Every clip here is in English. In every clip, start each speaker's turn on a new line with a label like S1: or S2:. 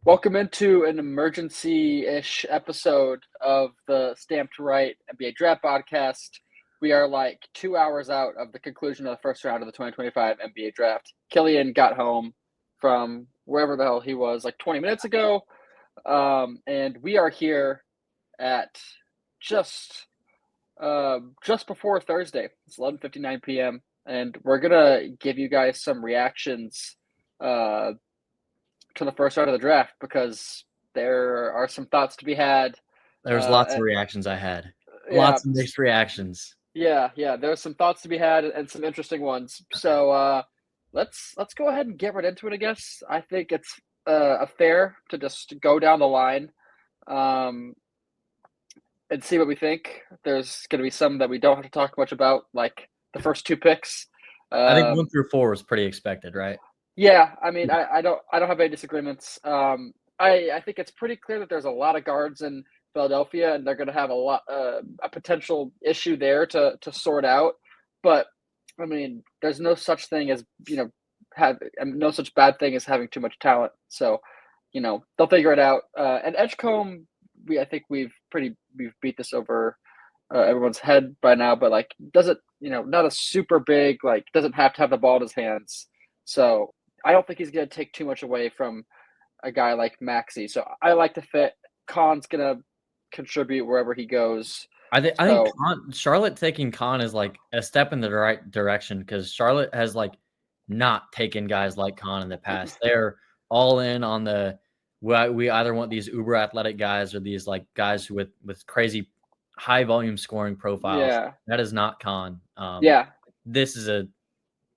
S1: Welcome into an emergency-ish episode of the Stamped Right NBA Draft Podcast. We are like 2 hours out of the conclusion of the first round of the 2025 NBA Draft. Killian got home from wherever the hell he was like 20 minutes ago, and we are here at just before Thursday. It's 11:59 p.m., and we're gonna give you guys some reactions to the first round of the draft because there are some thoughts to be had.
S2: There's lots of reactions I had.
S1: Yeah,
S2: Lots of mixed reactions.
S1: yeah. There's some thoughts to be had and some interesting ones. So let's go ahead and get right into it. I guess I think it's fair to just go down the line and see what we think. There's going to be some that we don't have to talk much about, like the first two picks.
S2: I think 1 through 4 was pretty expected, right?
S1: Yeah, I mean, I don't have any disagreements. I think it's pretty clear that there's a lot of guards in Philadelphia, and they're going to have a potential issue there to sort out. But I mean, there's no such thing as no such bad thing as having too much talent. So they'll figure it out. And Edgecombe, I think we've beat this over everyone's head by now, but like doesn't not a super big, like doesn't have to have the ball in his hands. So I don't think he's going to take too much away from a guy like Maxey. So I like the fit. Khan's going to contribute wherever he goes.
S2: I think Charlotte taking Khan is like a step in the right direction because Charlotte has like not taken guys like Khan in the past. They're all in on we either want these uber athletic guys or these like guys with crazy high volume scoring profiles.
S1: Yeah.
S2: That is not Khan. This is a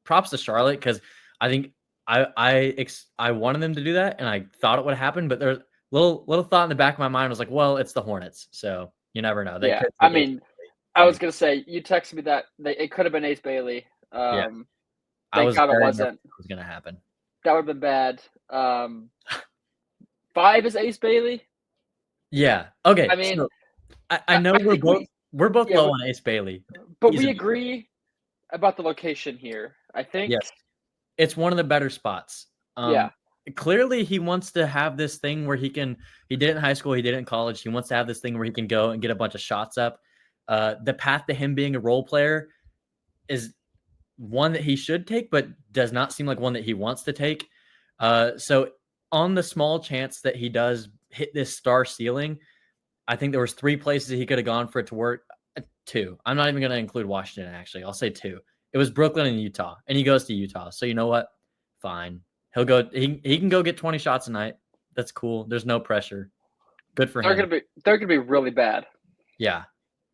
S2: props to Charlotte because I think I wanted them to do that, and I thought it would happen, but there's little thought in the back of my mind was like, well, it's the Hornets, so you never know.
S1: I mean, I was gonna say you texted me that it could have been Ace Bailey.
S2: I
S1: was kind of wasn't.
S2: It was gonna happen.
S1: That would have been bad. 5 is Ace Bailey.
S2: Yeah. Okay.
S1: I mean,
S2: so I know we're both low on Ace Bailey,
S1: but we agree about the location here. I think.
S2: Yes. It's one of the better spots. Clearly he wants to have this thing where he did it in high school, he did it in college. He wants to have this thing where he can go and get a bunch of shots up. The path to him being a role player is one that he should take, but does not seem like one that he wants to take. So on the small chance that he does hit this star ceiling, I think there was 3 places he could have gone for it to work. 2. I'm not even going to include Washington, actually. I'll say 2. It was Brooklyn and Utah, and he goes to Utah. So you know what? Fine. He'll go. He can go get 20 shots a night. That's cool. There's no pressure. Good for him.
S1: They're gonna be really bad.
S2: Yeah,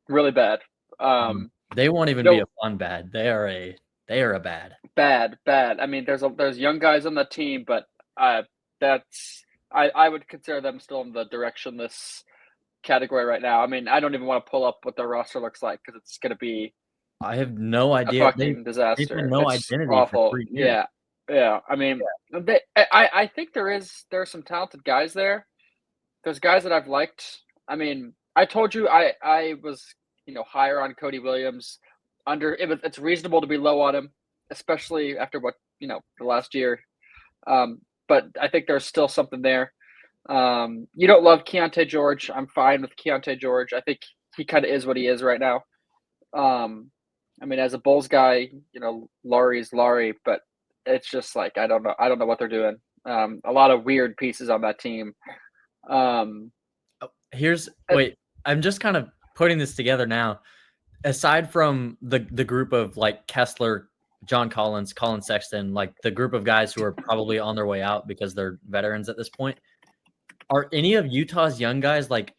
S2: really
S1: bad.
S2: They won't even be a fun bad. They are a bad.
S1: Bad. I mean, there's young guys on the team, but I would consider them still in the directionless category right now. I mean, I don't even want to pull up what their roster looks like because it's gonna be.
S2: I have no idea.
S1: A fucking disaster.
S2: They've no identity.
S1: Awful.
S2: For 3 years.
S1: Yeah. I mean, I think there are some talented guys there. There's guys that I've liked. I mean, I told you I was higher on Cody Williams. It's reasonable to be low on him, especially after what the last year. But I think there's still something there. You don't love Keontae George. I'm fine with Keontae George. I think he kind of is what he is right now. I mean, as a Bulls guy, Laurie's Laurie, but it's just like I don't know what they're doing. A lot of weird pieces on that team.
S2: I'm just kind of putting this together now. Aside from the group of like Kessler, John Collins, Colin Sexton, like the group of guys who are probably on their way out because they're veterans at this point, are any of Utah's young guys like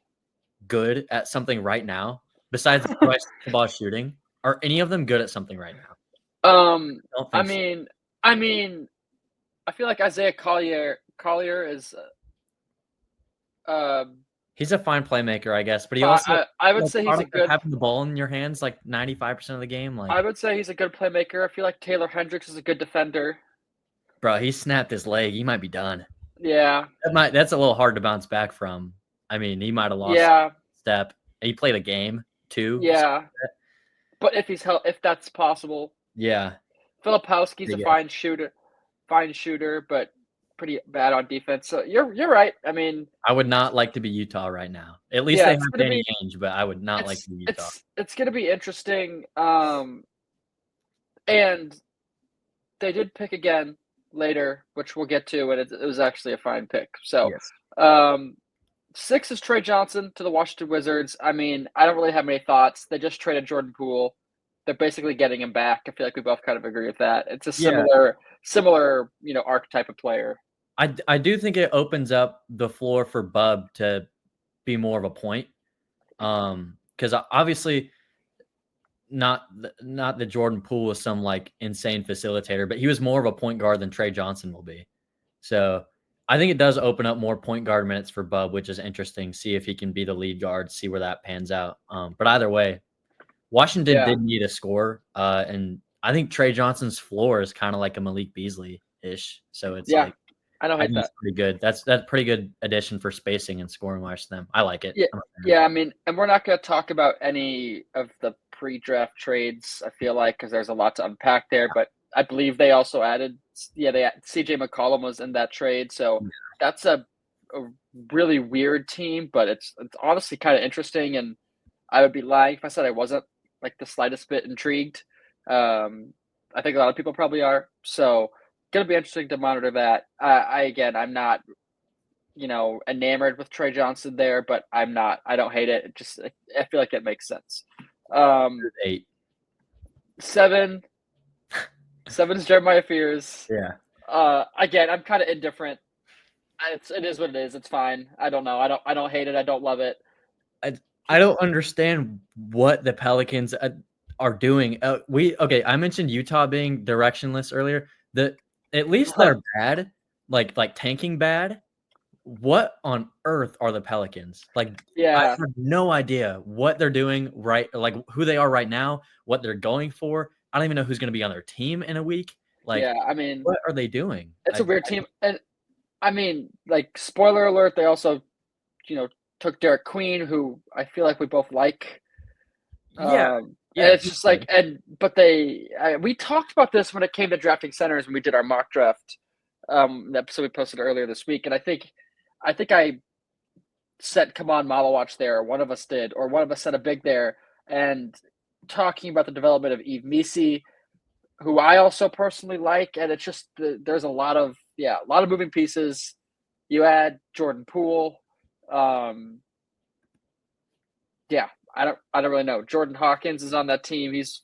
S2: good at something right now besides basketball shooting? Are any of them good at something right now?
S1: I mean, I feel like Isaiah Collier is.
S2: He's a fine playmaker, I guess, but he also.
S1: I would say he's a good.
S2: Having the ball in your hands like 95% of the game, like.
S1: I would say he's a good playmaker. I feel like Taylor Hendricks is a good defender.
S2: Bro, he snapped his leg. He might be done.
S1: Yeah.
S2: That's a little hard to bounce back from. I mean, he might have lost.
S1: Yeah.
S2: Step. He played a game too.
S1: Yeah. But if that's possible.
S2: Yeah.
S1: Filipowski's a fine shooter, but pretty bad on defense. So you're right. I mean,
S2: I would not like to be Utah right now. At least
S1: yeah,
S2: they
S1: it's
S2: have
S1: gonna
S2: Danny
S1: be
S2: Ainge, but I would not like to be Utah.
S1: it's gonna be interesting. And they did pick again later, which we'll get to, and it was actually a fine pick. So,
S2: Yes.
S1: um, 6 is Trey Johnson to the Washington Wizards. I mean, I don't really have many thoughts. They just traded Jordan Poole. They're basically getting him back. I feel like we both kind of agree with that. It's a
S2: Yeah.
S1: similar, archetype of player.
S2: I do think it opens up the floor for Bub to be more of a point. Because obviously not that Jordan Poole was some like insane facilitator, but he was more of a point guard than Trey Johnson will be. So I think it does open up more point guard minutes for Bub, which is interesting. See if he can be the lead guard, see where that pans out. But either way, Washington
S1: Yeah,
S2: did need a score. And I think Trey Johnson's floor is kind of like a Malik Beasley-ish. So it's
S1: yeah,
S2: like
S1: I don't
S2: I
S1: hate
S2: think it's
S1: that.
S2: pretty good. That's pretty good addition for spacing and scoring wise to them. I like it.
S1: Yeah,
S2: I'm a fan.
S1: yeah. I mean, and we're not going to talk about any of the pre-draft trades. I feel like because there's a lot to unpack there. But I believe they also added, CJ McCollum was in that trade, so that's a really weird team. But it's honestly kind of interesting, and I would be lying if I said I wasn't like the slightest bit intrigued. I think a lot of people probably are. So going to be interesting to monitor that. I'm not enamored with Trey Johnson there, but I don't hate it. I feel like it makes sense. Um,
S2: 8.
S1: 7, 7 is Jeremiah Fears.
S2: Yeah.
S1: Again, I'm kind of indifferent. It is what it is. It's fine. I don't know. I don't hate it. I don't love it.
S2: I don't understand what the Pelicans are doing. I mentioned Utah being directionless earlier. At least they're bad, like tanking bad. What on earth are the Pelicans? Like, I
S1: Yeah,
S2: have no idea what they're doing right, like who they are right now, what they're going for. I don't even know who's going to be on their team in a week. Like,
S1: yeah. I mean,
S2: what are they doing?
S1: it's a weird team, and I mean, like spoiler alert, they also you know took Derek Queen, who I feel like we both like.
S2: Yeah,
S1: And
S2: yeah,
S1: it's just like, but we talked about this when it came to drafting centers when we did our mock draft, the episode we posted earlier this week, and I think I set come on Model Watch there, or one of us did, or one of us set a big there, and talking about the development of Eve Misi, who I also personally like, and it's just there's a lot of moving pieces. You add Jordan Poole, um, yeah, I don't really know. Jordan Hawkins is on that team. He's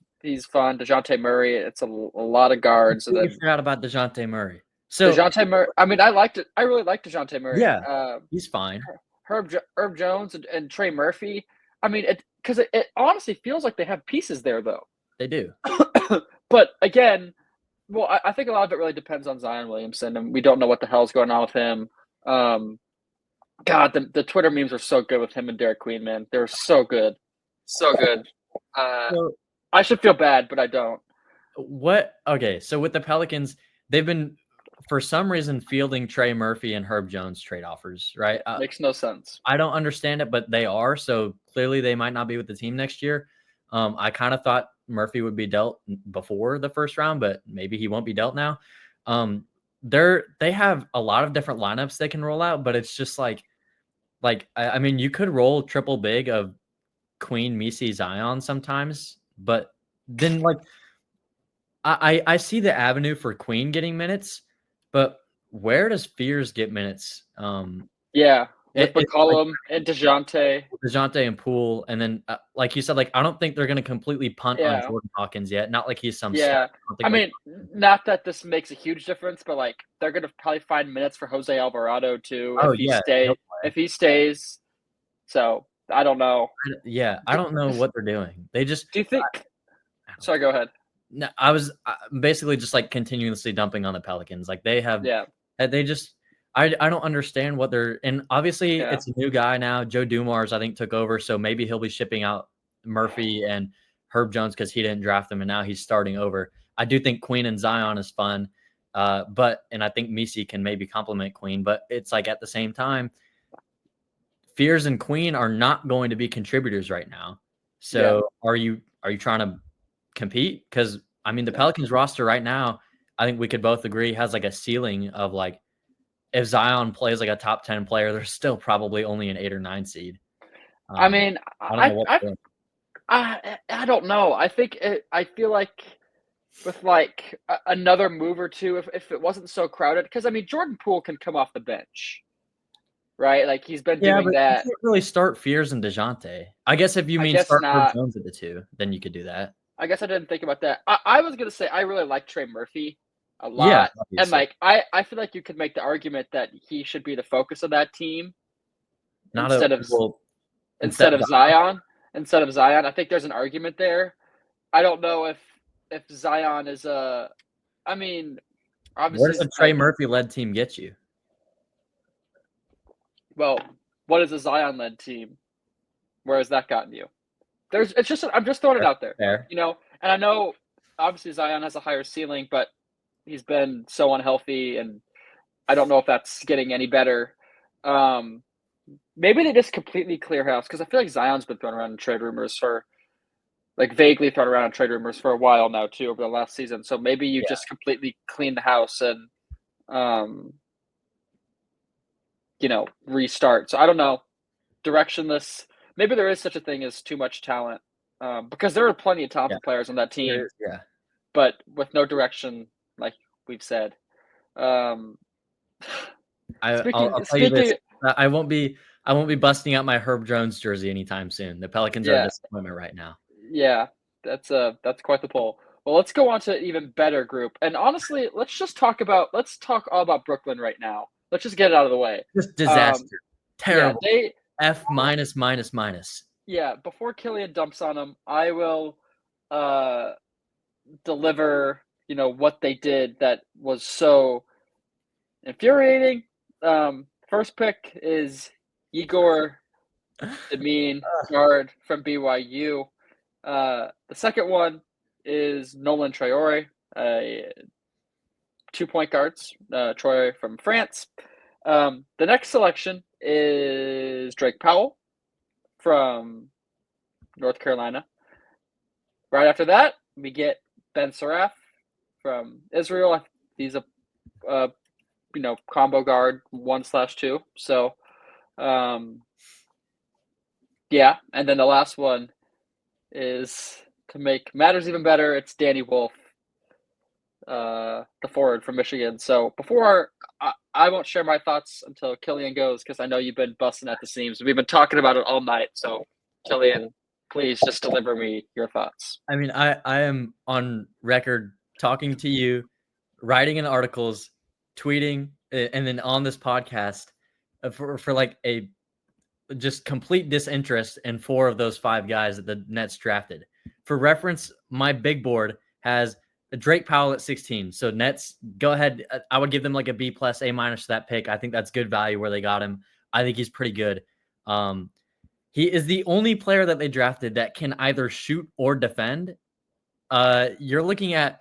S1: fun. DeJounte Murray. It's a lot of guards, and
S2: completely
S1: then
S2: forgot about DeJounte Murray. So
S1: DeJounte Murray. I mean, I liked it. I really liked DeJounte Murray.
S2: yeah, he's fine.
S1: Herb Jones and Trey Murphy. I mean, it honestly feels like they have pieces there, though.
S2: They do.
S1: But again, well, I think a lot of it really depends on Zion Williamson, and we don't know what the hell's going on with him. God, the Twitter memes are so good with him and Derek Queen, man. They're so good, so good.
S2: So
S1: I should feel bad, but I don't.
S2: Okay, so with the Pelicans, they've been for some reason fielding Trey Murphy and Herb Jones trade offers, right?
S1: Makes no sense.
S2: I don't understand it, but they are. So clearly they might not be with the team next year. I kind of thought Murphy would be dealt before the first round, but maybe he won't be dealt now. They have a lot of different lineups they can roll out, but it's just I mean, you could roll triple big of Queen, Misi, Zion sometimes, but then I see the avenue for Queen getting minutes, but where does Fears get minutes?
S1: Yeah, with
S2: It's like
S1: McCollum and DeJounte.
S2: DeJounte and Poole, and then like you said, I don't think they're going to completely punt on
S1: Yeah,
S2: Jordan Hawkins yet. Not like he's some stud.
S1: yeah.
S2: I don't
S1: I
S2: think
S1: mean, not that this makes a huge difference, but they're gonna probably find minutes for Jose Alvarado too
S2: oh yeah,
S1: if he stays. So I don't know.
S2: I don't know what they're doing. They just
S1: Do you think? Sorry, go ahead.
S2: no, I was basically just continuously dumping on the Pelicans. Like
S1: Yeah,
S2: they just I don't understand what they're and obviously
S1: yeah,
S2: it's a new guy now. Joe Dumars I think took over, so maybe he'll be shipping out Murphy and Herb Jones because he didn't draft them and now he's starting over. I do think Queen and Zion is fun, and I think Misi can maybe complement Queen, but it's at the same time, Fears and Queen are not going to be contributors right now.
S1: yeah.
S2: So are you trying to compete? Because I mean the
S1: No.
S2: Pelicans roster right now, I think we could both agree has a ceiling of if Zion plays like a top 10 player, they're still probably only an 8 or 9 seed.
S1: I mean,
S2: I don't know what they're doing.
S1: I don't know. I feel like with like another move or two, if it wasn't so crowded, because I mean Jordan Poole can come off the bench, right? Like he's been
S2: Yeah,
S1: doing
S2: but you
S1: that.
S2: can't really start Fears and DeJounte. I guess if you
S1: I
S2: mean
S1: guess
S2: start Herb
S1: not.
S2: Jones at the 2, then you could do that.
S1: I guess I didn't think about that. I was gonna say I really like Trey Murphy a
S2: Yeah,
S1: lot, and
S2: obviously.
S1: like I feel like you could make the argument that he should be the focus of that team
S2: Not a
S1: instead of
S2: well instead
S1: instead
S2: of
S1: of
S2: Zion.
S1: Zion. Instead of Zion, I think there's an argument there. I don't know if Zion is a. I mean,
S2: Where
S1: obviously,
S2: does a Trey
S1: like,
S2: Murphy led team get you?
S1: well, what is a Zion led team? Where has that gotten you? It's just I'm just throwing it out there,
S2: Fair.
S1: And I know obviously Zion has a higher ceiling, but he's been so unhealthy, and I don't know if that's getting any better. Maybe they just completely clear house because I feel like Zion's been thrown around in trade rumors for like vaguely thrown around in trade rumors for a while now too over the last season. So maybe you
S2: Yeah.
S1: just completely clean the house and um, restart. So I don't know. Directionless. Maybe there is such a thing as too much talent. Because there are plenty of
S2: Yeah.
S1: talented players on that
S2: There
S1: team,
S2: is, yeah.
S1: but with no direction, like we've said. Um,
S2: I'll tell you this.
S1: speaking,
S2: I won't be busting out my Herb Jones jersey anytime soon. The Pelicans are a
S1: yeah,
S2: disappointment right now.
S1: yeah, that's quite the poll. Well, let's go on to an even better group. And honestly, let's talk all about Brooklyn right now. Let's just get it out of the way.
S2: Just
S1: Um,
S2: disaster.
S1: yeah,
S2: Terrible. F minus minus minus.
S1: yeah, before Killian dumps on them, I will uh deliver, what they did that was so infuriating. First pick is Igor the mean guard from BYU. The second one is Nolan Traore, 2 point guards, Traore from France. The next selection is Drake Powell from North Carolina. Right after that, we get Ben Saraf from Israel. He's a combo guard 1/2. So, yeah. And then the last one is to make matters even better. It's Danny Wolf, the forward from Michigan. So before I won't share my thoughts until Killian goes because I know you've been busting at the seams. We've been talking about it all night. So Killian, please just deliver me your thoughts.
S2: I mean, I am on record talking to you, writing in articles, tweeting, and then on this podcast for like a just complete disinterest in 4 of those 5 guys that the Nets drafted. For reference, my big board has Drake Powell at 16. So Nets, go ahead. I would give them like a B plus, A minus to that pick. I think that's good value where they got him. I think he's pretty good. He is the only player that they drafted that can either shoot or defend. You're looking at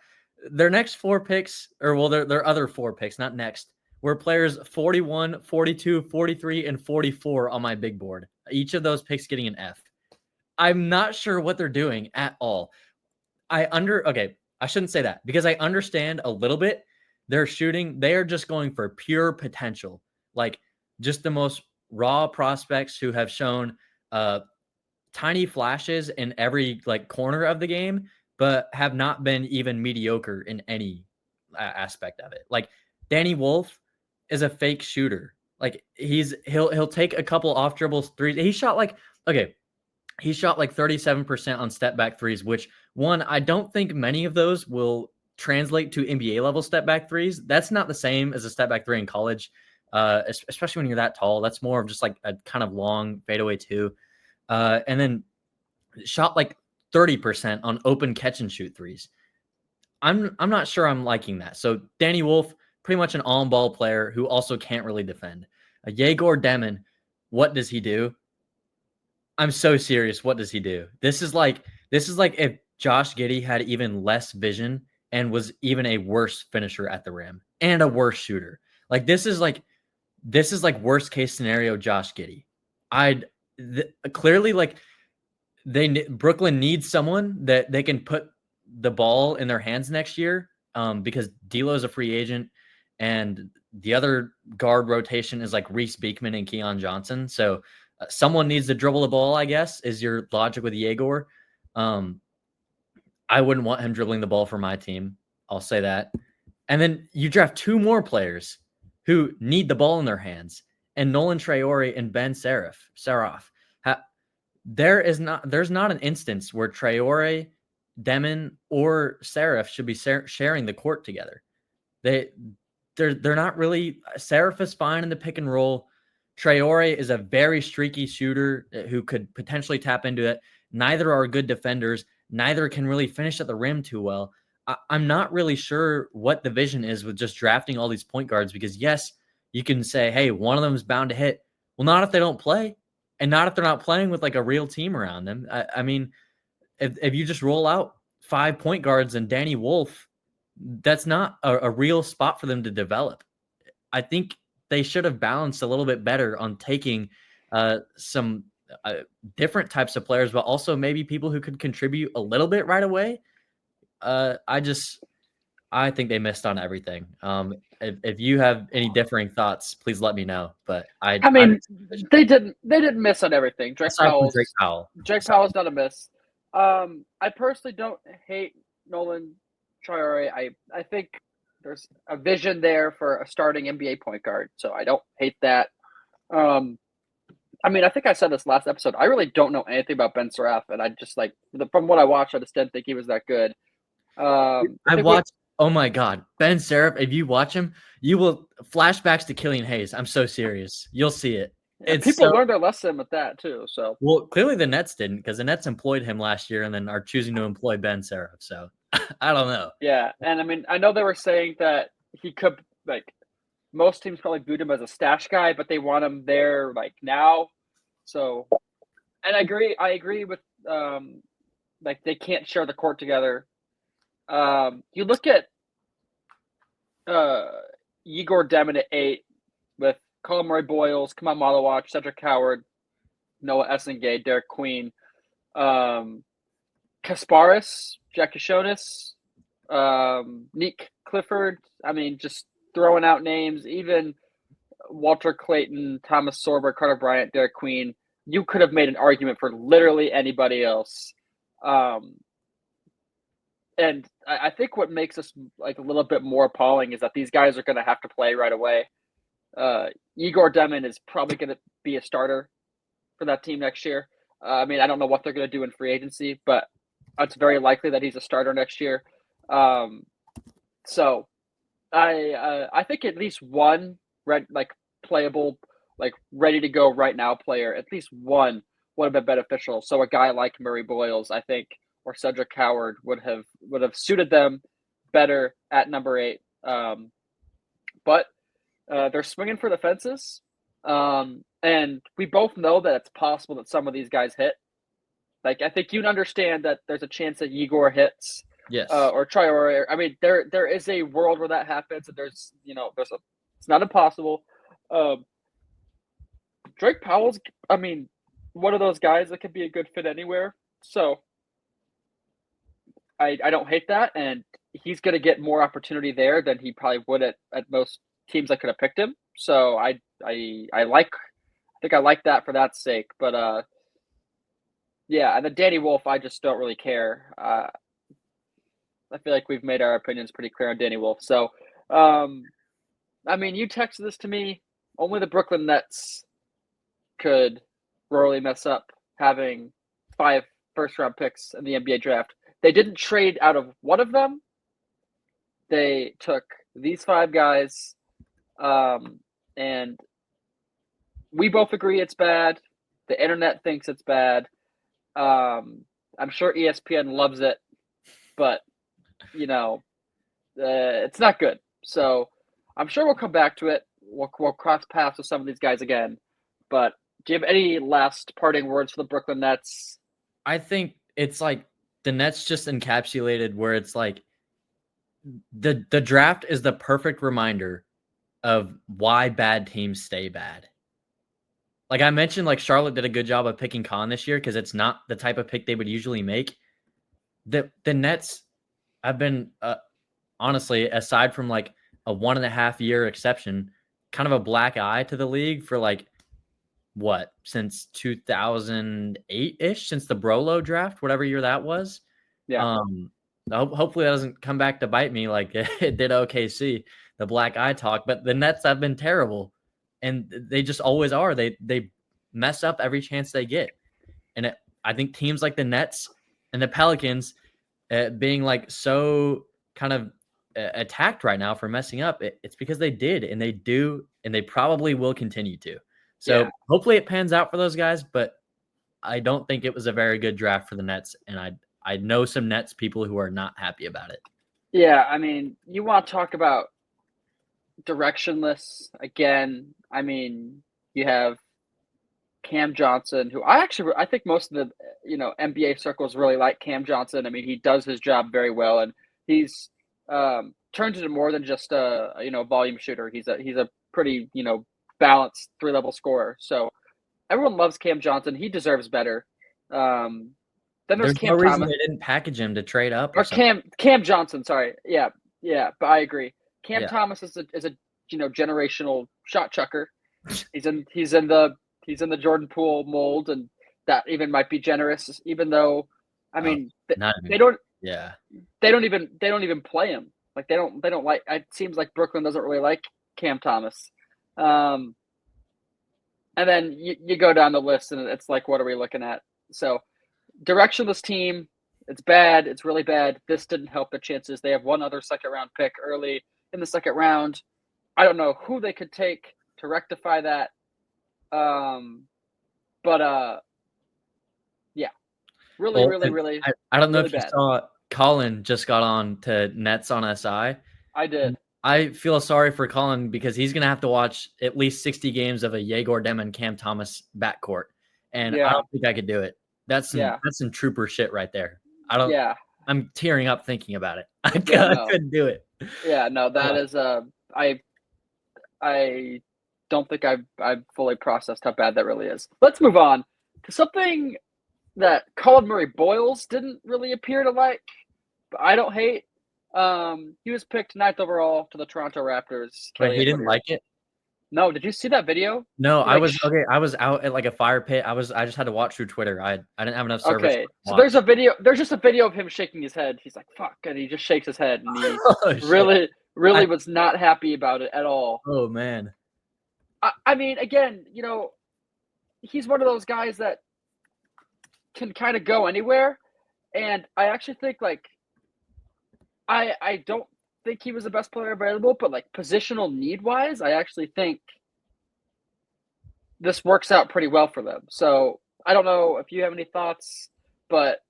S2: their next 4 picks, or well, their other 4 picks, not next, were players 41, 42, 43, and 44 on my big board. Each of those picks getting an F. I'm not sure what they're doing at all. Okay, I shouldn't say that because I understand a little bit. They're shooting. They are just going for pure potential, like just the most raw prospects who have shown tiny flashes in every like corner of the game, but have not been even mediocre in any aspect of it. Like Danny Wolf is a fake shooter. Like he'll take a couple off dribbles threes. He shot like 37% on step back threes, which one, I don't think many of those will translate to NBA level step back threes. That's not the same as a step back 3 in college, especially when you're that tall. That's more of just like a kind of long fadeaway 2. And then shot like 30% on open catch and shoot threes. I'm not sure I'm liking that. So Danny Wolf, pretty much an on-ball player who also can't really defend. Yegor Demon, what does he do? I'm so serious. What does he do? This is like if Josh Giddey had even less vision and was even a worse finisher at the rim and a worse shooter. Like this is like worst case scenario Josh Giddey. Clearly like Brooklyn needs someone that they can put the ball in their hands next year because D'Lo is a free agent and the other guard rotation is like Reese Beekman and Keon Johnson. So someone needs to dribble the ball, I guess, is your logic with Yegor. I wouldn't want him dribbling the ball for my team. I'll say that. And then you draft 2 more players who need the ball in their hands, and Nolan Traore and Ben Seraph. There's not an instance where Traore, Demon, or Seraph should be sharing the court together. They're not really. Seraph is fine in the pick and roll. Traore is a very streaky shooter who could potentially tap into it. Neither are good defenders. Neither can really finish at the rim too well. I'm not really sure what the vision is with just drafting all these point guards, because yes, you can say, hey, one of them is bound to hit. Well, not if they don't play, and not if they're not playing with like a real team around them. I mean, if you just roll out 5 point guards and Danny Wolf, that's not a real spot for them to develop. I think they should have balanced a little bit better on taking some different types of players, but also maybe people who could contribute a little bit right away. I think they missed on everything. If you have any differing thoughts, please let me know. But
S1: I mean, they didn't miss on everything. Drake Powell's not a miss. I personally don't hate Nolan Traore. I think there's a vision there for a starting NBA point guard, so I don't hate that. I mean, I think I said this last episode. I really don't know anything about Ben Seraph, and I just from what I watched, I just didn't think he was that good.
S2: I watched. Oh my God, Ben Seraph! If you watch him, you will flashbacks to Killian Hayes. I'm so serious. You'll see it.
S1: People learned their lesson with that too. So
S2: clearly the Nets didn't, because the Nets employed him last year and then are choosing to employ Ben Seraph. So I don't know.
S1: Yeah, and I mean, I know they were saying that he could most teams probably viewed him as a stash guy, but they want him there now. So, and I agree with they can't share the court together. You look at Igor Demon at 8 with Colin Murray Boyles, Kamal Malawach, Cedric Howard, Noah Essengay, Derek Queen, Kasparis, Jack Kashonis, Nick Clifford. I mean, just throwing out names, even Walter Clayton, Thomas Sorber, Carter Bryant, Derek Queen. You could have made an argument for literally anybody else. And I think what makes this a little bit more appalling is that these guys are going to have to play right away. Igor Demon is probably going to be a starter for that team next year. I mean, I don't know what they're going to do in free agency, but it's very likely that he's a starter next year. So I think at least one playable, ready to go right now player, at least one would have been beneficial. So a guy like Murray Boyles, I think, or Cedric Howard would have suited them better at number 8. But they're swinging for the fences. And we both know that it's possible that some of these guys hit. I think you'd understand that there's a chance that Igor hits.
S2: Yes.
S1: Or Traore. I mean, there is a world where that happens, and it's not impossible. Drake Powell's, I mean, one of those guys that could be a good fit anywhere. So I don't hate that, and he's going to get more opportunity there than he probably would at most teams that could have picked him. So I think I like that for that sake. But yeah, and the Danny Wolf, I just don't really care. I feel like we've made our opinions pretty clear on Danny Wolf. So, I mean, you texted this to me. Only the Brooklyn Nets could royally mess up having 5 first-round picks in the NBA draft. They didn't trade out of one of them. They took these 5 guys, and we both agree it's bad. The internet thinks it's bad. I'm sure ESPN loves it, but it's not good. So I'm sure we'll come back to it. We'll cross paths with some of these guys again. But do you have any last parting words for the Brooklyn Nets?
S2: I think it's the Nets just encapsulated where it's the draft is the perfect reminder of why bad teams stay bad. Like I mentioned, Charlotte did a good job of picking Khan this year because it's not the type of pick they would usually make. The Nets have been honestly, aside from a 1.5 year exception, kind of a black eye to the league for like what, since 2008-ish, since the Brolo draft, whatever year that was.
S1: Yeah.
S2: Hopefully that doesn't come back to bite me like it did OKC, the black eye talk. But the Nets have been terrible, and they just always are. They mess up every chance they get, and I think teams like the Nets and the Pelicans being like so kind of attacked right now for messing up, it's because they did, and they do, and they probably will continue to. So hopefully it pans out for those guys, but I don't think it was a very good draft for the Nets, and I know some Nets people who are not happy about it.
S1: Yeah, I mean, you want to talk about directionless again. I mean, you have Cam Johnson, who I think most of the NBA circles really like Cam Johnson. I mean, he does his job very well, and he's turned into more than just a volume shooter. He's a pretty balanced 3-level scorer. So everyone loves Cam Johnson. He deserves better. Then there's
S2: no reason they didn't package him to trade up or something.
S1: Cam Johnson. Sorry, yeah, but I agree. Cam Thomas is a generational shot chucker. He's in the Jordan Poole mold, and that even might be generous. Even though, I mean, they don't even play him. Like they don't like. It seems like Brooklyn doesn't really like Cam Thomas. And then you go down the list, and it's like, what are we looking at? So, directionless team. It's bad. It's really bad. This didn't help their chances. They have one other second-round pick early in the second round. I don't know who they could take to rectify that. Yeah, really.
S2: I don't know
S1: really
S2: if you
S1: bad.
S2: saw Colin just got on to Nets on SI.
S1: I did.
S2: I feel sorry for Colin because he's gonna have to watch at least 60 games of a Yegor Dem and Cam Thomas backcourt, and I don't think I could do it. That's some trooper shit right there. I'm tearing up thinking about it. I couldn't do it.
S1: Yeah, no, that is I don't think I've fully processed how bad that really is. Let's move on to something that Colin Murray Boyles didn't really appear to like, but I don't hate. He was picked 9th overall to the Toronto Raptors.
S2: Wait, he didn't like it?
S1: No, did you see that video?
S2: No, I was out at like a fire pit. I just had to watch through Twitter. I didn't have enough service.
S1: Okay, so there's just a video of him shaking his head. He's like, "Fuck," and he just shakes his head, and he really was not happy about it at all.
S2: Oh man.
S1: I mean, again, he's one of those guys that can kind of go anywhere, and I actually think like I don't think he was the best player available, but like positional need wise, I actually think this works out pretty well for them. So I don't know if you have any thoughts, but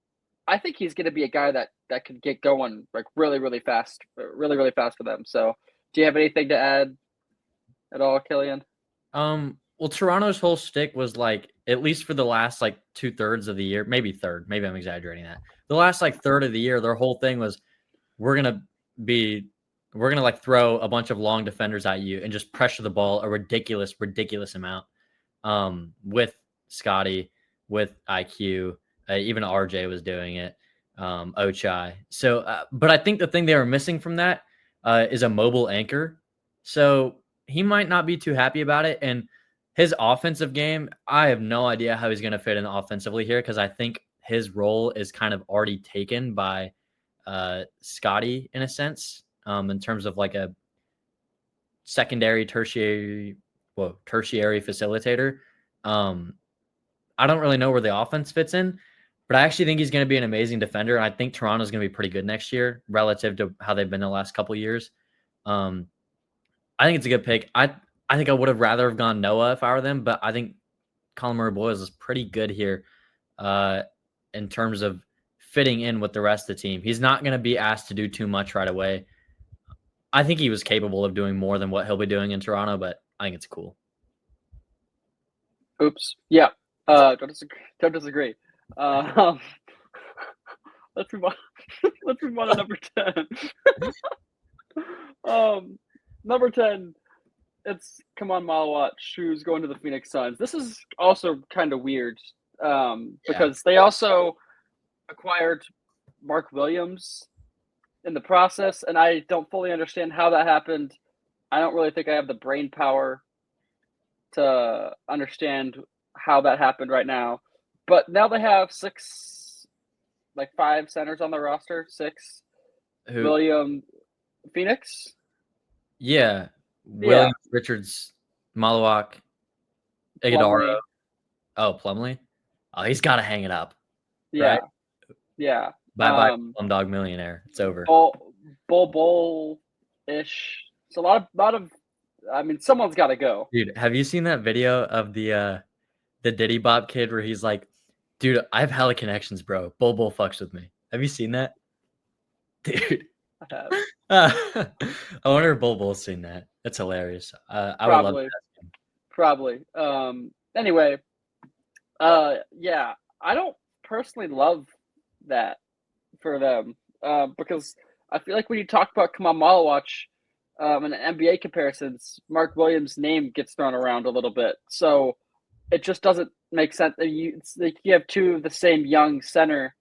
S1: I think he's going to be a guy that can get going like really fast for them. So do you have anything to add at all, Killian?
S2: Well, Toronto's whole shtick was like, at least for the last like 2/3 of the year, maybe third, maybe I'm exaggerating that. The last like third of the year, their whole thing was, we're gonna like throw a bunch of long defenders at you and just pressure the ball a ridiculous amount. With Scotty, with IQ, even RJ was doing it. Ochai. So, but I think the thing they were missing from that is a mobile anchor. So he might not be too happy about it. And his offensive game, I have no idea how he's going to fit in offensively here, because I think his role is kind of already taken by Scotty in a sense, in terms of like a secondary, tertiary facilitator. I don't really know where the offense fits in, but I actually think he's going to be an amazing defender. And I think Toronto's going to be pretty good next year relative to how they've been the last couple of years. I think it's a good pick. I think I would have rather have gone Noah if I were them, but I think Colin Murray Boyles is pretty good here in terms of fitting in with the rest of the team. He's not going to be asked to do too much right away. I think he was capable of doing more than what he'll be doing in Toronto, but I think it's cool.
S1: Oops. Yeah. Don't disagree. Let's move on. Let's move on to number 10. Number 10, it's Kaman Malawat, who's going to the Phoenix Suns. This is also kind of weird because they also acquired Mark Williams in the process, and I don't fully understand how that happened. I don't really think I have the brain power to understand how that happened right now. But now they have like 5 centers on the roster. 6.
S2: Who?
S1: William Phoenix.
S2: Yeah,
S1: Yeah,
S2: Williams, Richards, Malawak, Iguodala.
S1: Plumlee.
S2: Oh, Plumlee. Oh, he's got to hang it up, right?
S1: Yeah, yeah.
S2: Bye bye, Slumdog Millionaire. It's over.
S1: Bull ish. It's a lot of. I mean, someone's got to go.
S2: Dude, have you seen that video of the Diddy Bop kid where he's like, "Dude, I have hella connections, bro. Bull fucks with me." Have you seen that, dude?
S1: I have.
S2: I wonder if Bull's seen that. That's hilarious. I would love to ask him.
S1: Probably. Anyway, yeah, I don't personally love that for them because I feel like when you talk about Kamal Malawach and NBA comparisons, Mark Williams' name gets thrown around a little bit. So it just doesn't make sense. It's like you have 2 of the same young center,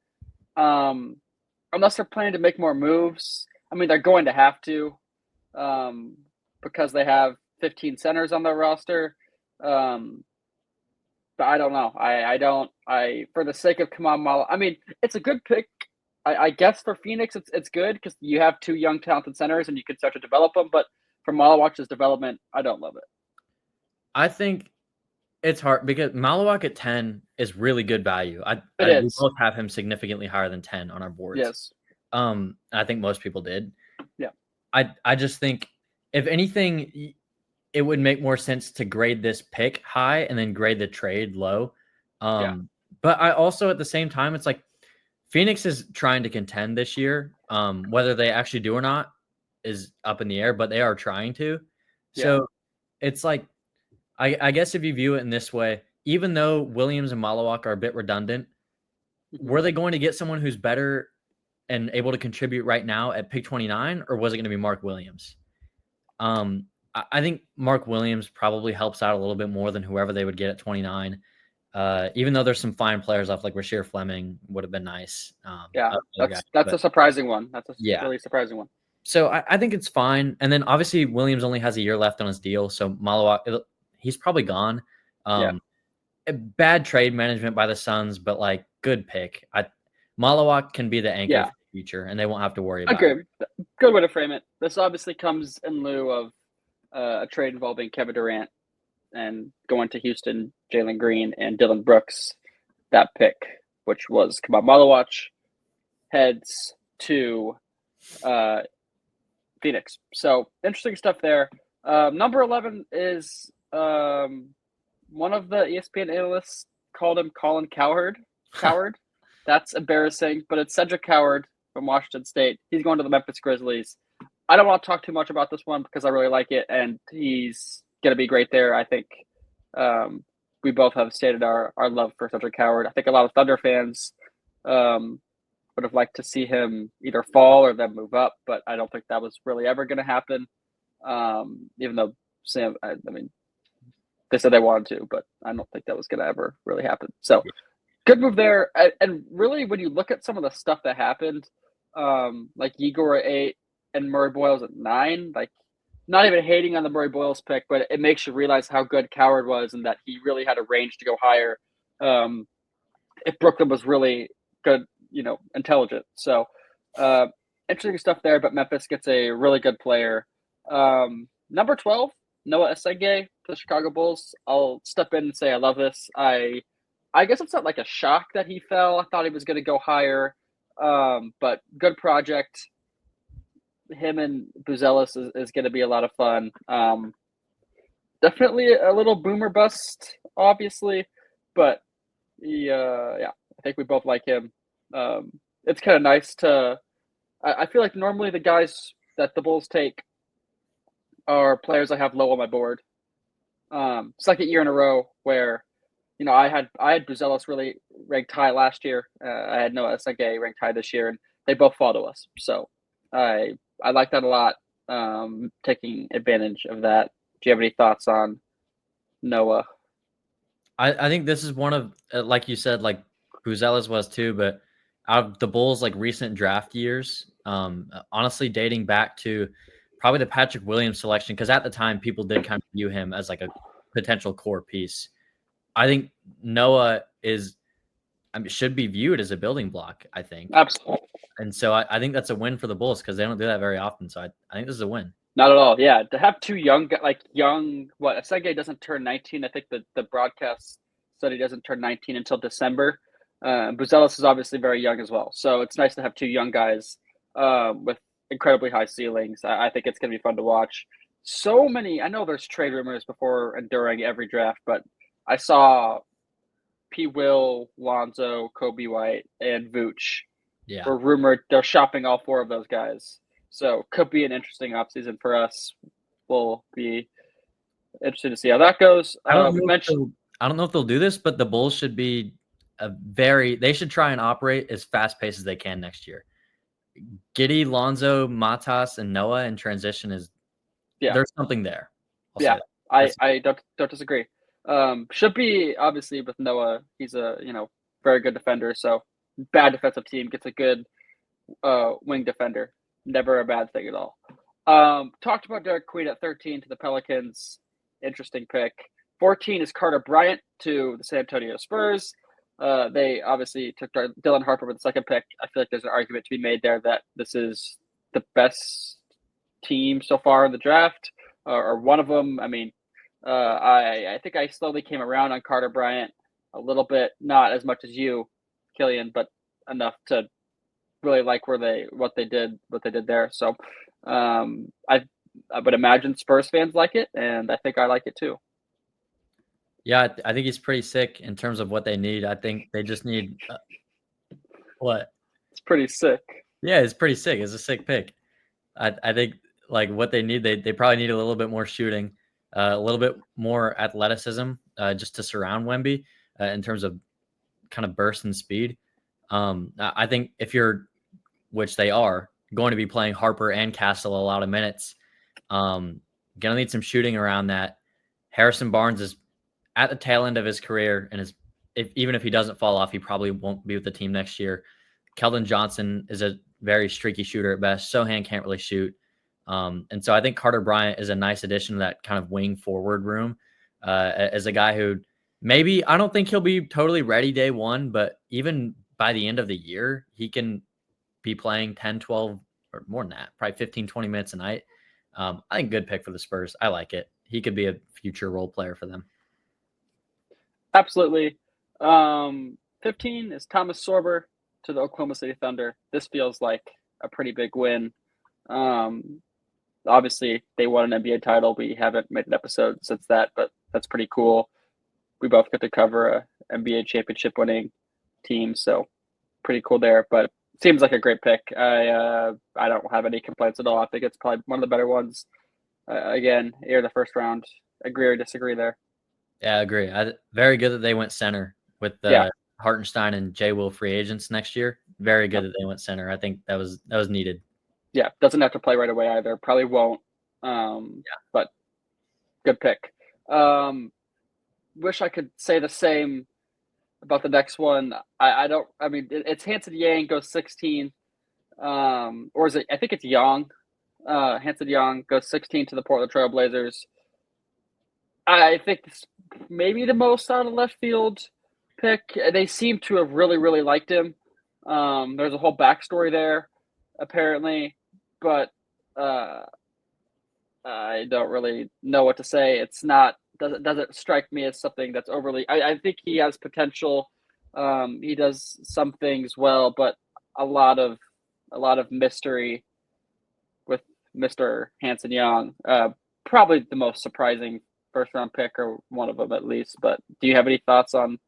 S1: unless they're planning to make more moves. I mean, they're going to have to because they have 15 centers on their roster. But I don't know. I for the sake of Kamal Mala, I mean, it's a good pick. I guess for Phoenix, it's good because you have 2 young, talented centers and you can start to develop them. But for Malawach's development, I don't love it.
S2: I think it's hard because Malawak at 10 is really good value.
S1: We
S2: both have him significantly higher than 10 on our boards.
S1: Yes.
S2: I think most people did.
S1: Yeah.
S2: I just think if anything, it would make more sense to grade this pick high and then grade the trade low. But I also at the same time, it's like Phoenix is trying to contend this year. Whether they actually do or not is up in the air, but they are trying to. So it's like, I guess if you view it in this way, even though Williams and Malawak are a bit redundant, were they going to get someone who's better and able to contribute right now at pick 29, or was it going to be Mark Williams? I think Mark Williams probably helps out a little bit more than whoever they would get at 29. Even though there's some fine players left, like Rasheer Fleming would have been nice.
S1: That's a surprising one. That's a really surprising one.
S2: So I think it's fine. And then obviously Williams only has a year left on his deal, so Malawak, he's probably gone. Bad trade management by the Suns, but like good pick. Malawak can be the anchor for the future, and they won't have to worry about it.
S1: Good way to frame it. This obviously comes in lieu of a trade involving Kevin Durant and going to Houston, Jalen Green, and Dylan Brooks. That pick, which was Kamal Malawach, heads to Phoenix. So interesting stuff there. Number 11 is one of the ESPN analysts called him Colin Cowherd. That's embarrassing, but it's Cedric Coward from Washington State. He's going to the Memphis Grizzlies. I don't want to talk too much about this one because I really like it, and he's going to be great there. I think we both have stated our love for Cedric Coward. I think a lot of Thunder fans would have liked to see him either fall or then move up, but I don't think that was really ever going to happen. Even though Sam, I mean, they said they wanted to, but I don't think that was going to ever really happen. So good move there. And really, when you look at some of the stuff that happened, like Igor at 8 and Murray Boyles at 9, like not even hating on the Murray Boyles pick, but it makes you realize how good Coward was and that he really had a range to go higher. If Brooklyn was really good, intelligent. So interesting stuff there, but Memphis gets a really good player. Number 12, Noah Essenge for the Chicago Bulls. I'll step in and say I love this. I guess it's not like a shock that he fell. I thought he was going to go higher, but good project. Him and Buzelis is going to be a lot of fun. Definitely a little boomer bust, obviously, but I think we both like him. It's kind of nice to. I feel like normally the guys that the Bulls take are players I have low on my board. Second year in a row where, I had Buzelis really ranked high last year. I had Noah Essenge ranked high this year, and they both fall to us. So I like that a lot. Taking advantage of that. Do you have any thoughts on Noah?
S2: I think this is one of, like you said, like Buzelis was too, but out of the Bulls' like recent draft years, honestly dating back to probably the Patrick Williams selection, because at the time people did kind of view him as like a potential core piece. I think Noah should be viewed as a building block, I think.
S1: Absolutely.
S2: And so I think that's a win for the Bulls because they don't do that very often. So I think this is a win.
S1: Not at all. Yeah, to have two young, what Senge doesn't turn 19. I think the broadcast said he doesn't turn 19 until December. Buzelis is obviously very young as well, so it's nice to have two young guys with incredibly high ceilings. I think it's going to be fun to watch. So many. I know there's trade rumors before and during every draft, but I saw P. Will, Lonzo, Kobe White, and Vooch were rumored. They're shopping all four of those guys. So could be an interesting offseason for us. We'll be interested to see how that goes.
S2: I don't know if they'll do this, but the Bulls should be they should try and operate as fast paced as they can next year. Giddey, Lonzo, Matas, and Noah in transition there's something there.
S1: I don't disagree. Should be obviously with Noah. He's a very good defender. So bad defensive team gets a good wing defender. Never a bad thing at all. Talked about Derek Queen at 13 to the Pelicans. Interesting pick. 14 is Carter Bryant to the San Antonio Spurs. They obviously took Dylan Harper with the second pick. I feel like there's an argument to be made there that this is the best team so far in the draft, or one of them. I mean, I think I slowly came around on Carter Bryant a little bit, not as much as you, Killian, but enough to really like what they did there. So I would imagine Spurs fans like it, and I think I like it too.
S2: Yeah, I think he's pretty sick in terms of what they need. I think they just need what?
S1: It's pretty sick.
S2: Yeah, it's pretty sick. It's a sick pick. I think like what they need, they probably need a little bit more shooting, a little bit more athleticism, just to surround Wemby in terms of kind of burst and speed. I think if you're, which they are, going to be playing Harper and Castle a lot of minutes, gonna need some shooting around that. Harrison Barnes is at the tail end of his career, and even if he doesn't fall off, he probably won't be with the team next year. Keldon Johnson is a very streaky shooter at best. Sohan can't really shoot. And so I think Carter Bryant is a nice addition to that kind of wing forward room as a guy who maybe, I don't think he'll be totally ready day one, but even by the end of the year, he can be playing 10, 12, or more than that, probably 15, 20 minutes a night. I think good pick for the Spurs. I like it. He could be a future role player for them.
S1: Absolutely. 15 is Thomas Sorber to the Oklahoma City Thunder. This feels like a pretty big win. Obviously, they won an NBA title. We haven't made an episode since that, but that's pretty cool. We both get to cover a NBA championship winning team, so pretty cool there. But it seems like a great pick. I don't have any complaints at all. I think it's probably one of the better ones. Again, here the first round. Agree or disagree there?
S2: Yeah, I agree. Very good that they went center with Hartenstein and Jay Will free agents next year. Very good that they went center. I think that was needed.
S1: Yeah, doesn't have to play right away either. Probably won't. But good pick. Wish I could say the same about the next one. I don't. I mean, it's Hanson Yang goes 16, or is it? I think it's Young. Hanson Young goes 16 to the Portland Trail Blazers. I think this maybe the most out of left field pick. They seem to have really, really liked him. There's a whole backstory there, apparently, but I don't really know what to say. It's not doesn't strike me as something that's overly. I think he has potential. He does some things well, but a lot of mystery with Mr. Hanson Young. Probably the most surprising first round pick, or one of them at least. But do you have any thoughts on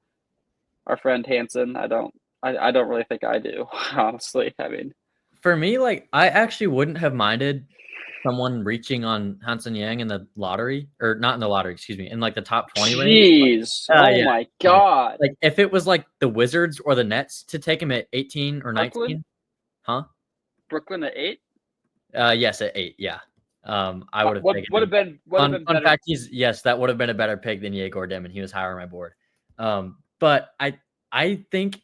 S1: our friend Hanson? I don't really think I do, honestly. I mean,
S2: for me, like, I actually wouldn't have minded someone reaching on Hanson Yang in the lottery, or not in the lottery, excuse me, in like the top 20 range.
S1: Jeez. My God.
S2: Like, if it was like the Wizards or the Nets to take him at 18 or 19.
S1: Brooklyn?
S2: Huh?
S1: Brooklyn at 8?
S2: Yes, at 8, yeah. I would have taken
S1: would have been better.
S2: In fact, that would have been a better pick than Yegor Dim, and he was higher on my board. But I think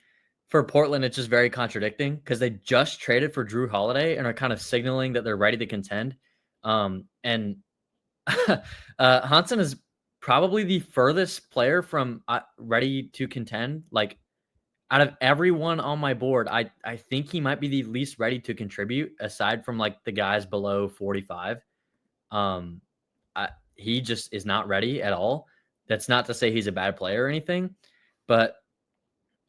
S2: for Portland, it's just very contradicting because they just traded for Drew Holiday and are kind of signaling that they're ready to contend. And Hansen is probably the furthest player from ready to contend. Like out of everyone on my board, I think he might be the least ready to contribute aside from like the guys below 45. Um, he just is not ready at all. That's not to say he's a bad player or anything, but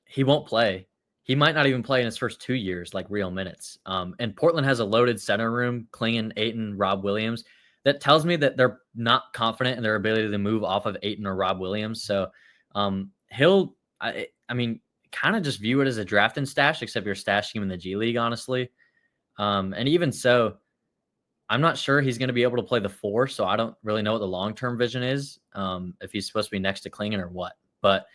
S2: he won't play. He might not even play in his first 2 years, like real minutes. And Portland has a loaded center room, Klingon, Ayton, Rob Williams. That tells me that they're not confident in their ability to move off of Ayton or Rob Williams. So I mean, kind of just view it as a draft and stash, except you're stashing him in the G League, honestly. And even so, I'm not sure he's going to be able to play the 4, so I don't really know what the long-term vision is, if he's supposed to be next to Klingon or what. But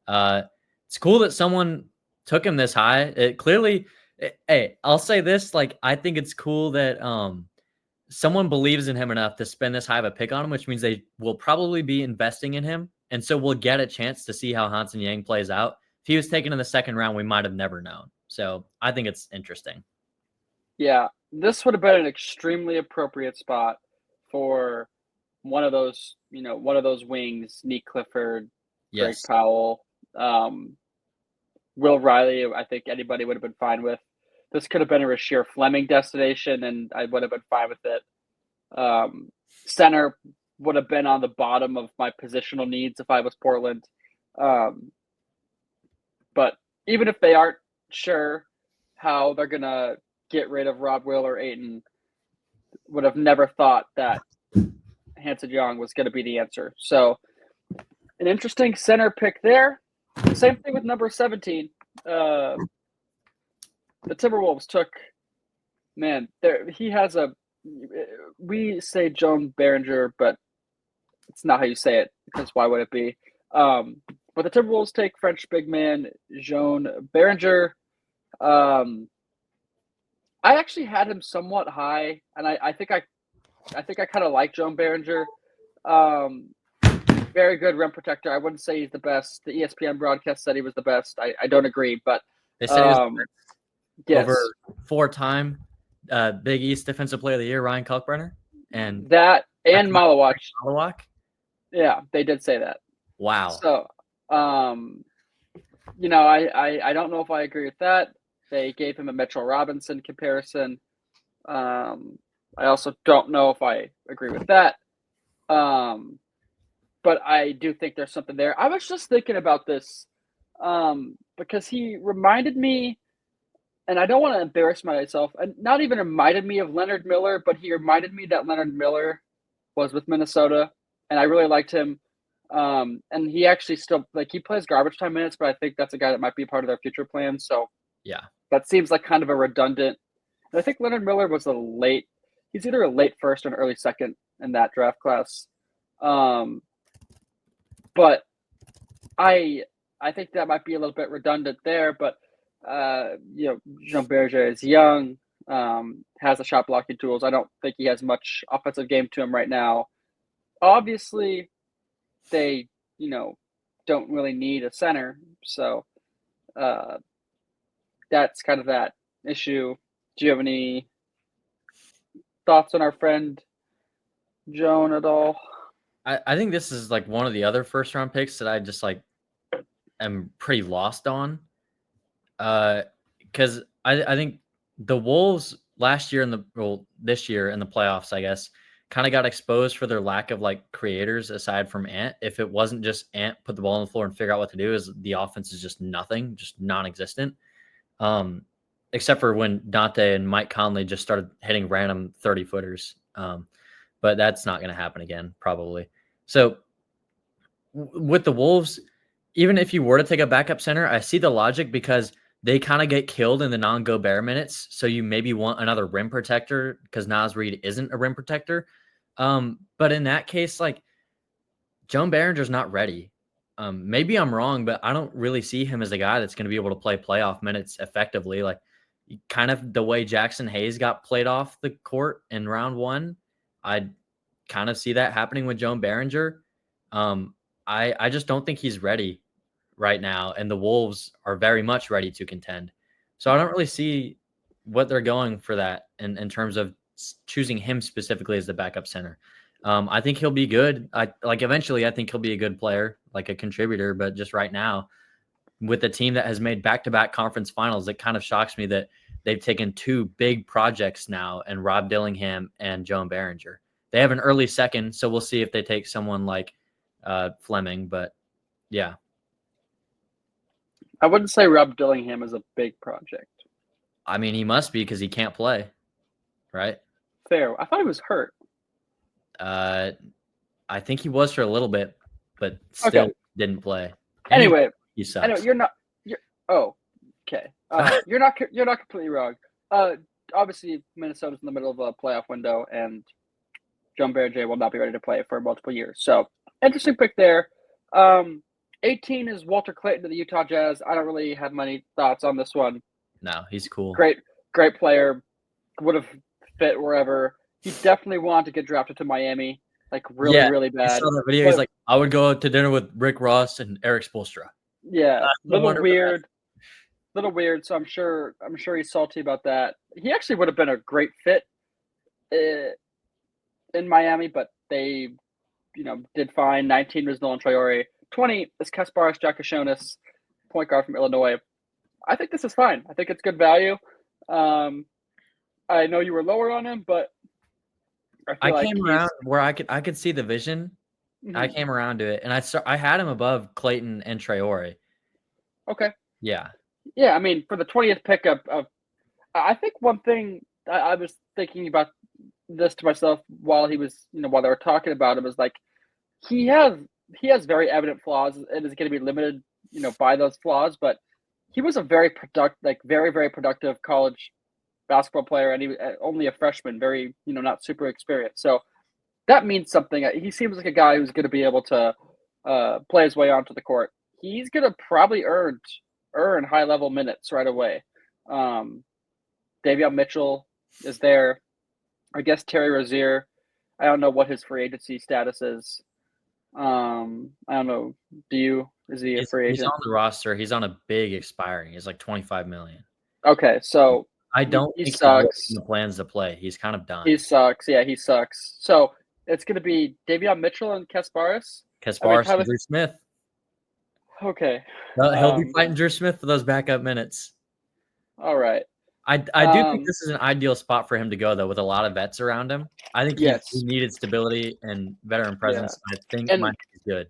S2: it's cool that someone took him this high. Hey, I'll say this, like, I think it's cool that someone believes in him enough to spend this high of a pick on him, which means they will probably be investing in him. And so we'll get a chance to see how Hansen Yang plays out. If he was taken in the second round, we might have never known. So I think it's interesting.
S1: Yeah, this would have been an extremely appropriate spot for one of those wings, Nick Clifford, Greg
S2: Yes.
S1: Powell, Will Riley. I think anybody would have been fine with. This could have been a Rasheer Fleming destination, and I would have been fine with it. Center would have been on the bottom of my positional needs if I was Portland. But even if they aren't sure how they're going to get rid of Rob Will or Ayton, would have never thought that Hanson Young was going to be the answer. So an interesting center pick there. Same thing with number 17. The Timberwolves took, he has we say Joan Behringer, but it's not how you say it, because why would it be? But the Timberwolves take French big man Joan Behringer. I actually had him somewhat high, and I think I kind of like Joan Behringer. Very good rim protector. I wouldn't say he's the best. The ESPN broadcast said he was the best. I don't agree, but
S2: they said he was
S1: yes.
S2: over 4-time Big East Defensive Player of the Year, Ryan Kalkbrenner, and
S1: that and Malawak. Yeah, they did say that.
S2: Wow.
S1: So, I don't know if I agree with that. They gave him a Mitchell Robinson comparison. I also don't know if I agree with that. But I do think there's something there. I was just thinking about this because he reminded me, and I don't want to embarrass myself, and not even reminded me of Leonard Miller, but he reminded me that Leonard Miller was with Minnesota, and I really liked him. And he actually still, he plays garbage time minutes, but I think that's a guy that might be part of their future plans. So
S2: yeah,
S1: that seems like kind of a redundant. And I think Leonard Miller was he's either a late first or an early second in that draft class. But I think that might be a little bit redundant there, but Jean Berger is young, has the shot blocking tools. I don't think he has much offensive game to him right now. Obviously, they don't really need a center, so that's kind of that issue. Do you have any thoughts on our friend Joan at all?
S2: I think this is like one of the other first round picks that I just am pretty lost on. Because I think the Wolves last year this year in the playoffs, I guess, kind of got exposed for their lack of creators aside from Ant. If it wasn't just Ant put the ball on the floor and figure out what to do, is the offense is just nothing, just non-existent. Except for when Dante and Mike Conley just started hitting random 30-footers. But that's not going to happen again, probably. So with the Wolves, even if you were to take a backup center, I see the logic because they kind of get killed in the non-Gobert minutes. So you maybe want another rim protector because Naz Reid isn't a rim protector. But in that case, Joan Behringer's not ready. Maybe I'm wrong, but I don't really see him as a guy that's going to be able to play playoff minutes effectively. Kind of the way Jackson Hayes got played off the court in round 1. I kind of see that happening with Joan Behringer. I just don't think he's ready right now, and the Wolves are very much ready to contend. So I don't really see what they're going for that in terms of choosing him specifically as the backup center. I think he'll be good. Eventually I think he'll be a good player, like a contributor, but just right now with a team that has made back-to-back conference finals, it kind of shocks me that they've taken 2 big projects now and Rob Dillingham and Joan Behringer. They have an early second, so we'll see if they take someone like Fleming, but yeah.
S1: I wouldn't say Rob Dillingham is a big project.
S2: I mean, he must be because he can't play, right?
S1: Fair. I thought he was hurt.
S2: I think he was for a little bit, but still didn't play.
S1: Anyway,
S2: he sucks.
S1: Anyway, okay. You're not completely wrong. Obviously, Minnesota's in the middle of a playoff window, and Joan Behringer will not be ready to play for multiple years. So, interesting pick there. 18 is Walter Clayton to the Utah Jazz. I don't really have many thoughts on this one.
S2: No, he's cool.
S1: Great player. Would have fit wherever. He definitely wanted to get drafted to Miami, like really bad.
S2: I saw that video. He's like, I would go to dinner with Rick Ross and Eric Spoelstra.
S1: Yeah, little weird. So I'm sure he's salty about that. He actually would have been a great fit in Miami, but they, did fine. 19 was Nolan Traore. 20 is Kasparas Giakoušionis, point guard from Illinois. I think this is fine. I think it's good value. I know you were lower on him, but
S2: I came around where I could see the vision. Mm-hmm. I came around to it, and I had him above Clayton and Traore.
S1: Okay.
S2: Yeah.
S1: Yeah, I mean, for the 20th pick of I think one thing I was thinking about this to myself while he was, while they were talking about him is like he has very evident flaws and is going to be limited, by those flaws, but he was a very very productive college basketball player, and he was only a freshman, very, not super experienced. So that means something. He seems like a guy who's going to be able to play his way onto the court. He's going to probably earn high level minutes right away. Davion Mitchell is there. I guess Terry Rozier. I don't know what his free agency status is. I don't know. Is he a free agent?
S2: He's on the roster. He's on a big expiring. He's like $25 million.
S1: Okay, so
S2: I don't
S1: he
S2: think
S1: sucks.
S2: He plans to play. He's kind of done.
S1: He sucks. Yeah, he sucks. So it's going to be Davion Mitchell and Kasparas.
S2: And Drew Smith.
S1: Okay.
S2: He'll be fighting Drew Smith for those backup minutes.
S1: All right.
S2: I do think this is an ideal spot for him to go, though, with a lot of vets around him. I think he needed stability and veteran presence. Yeah. I think Mike is good.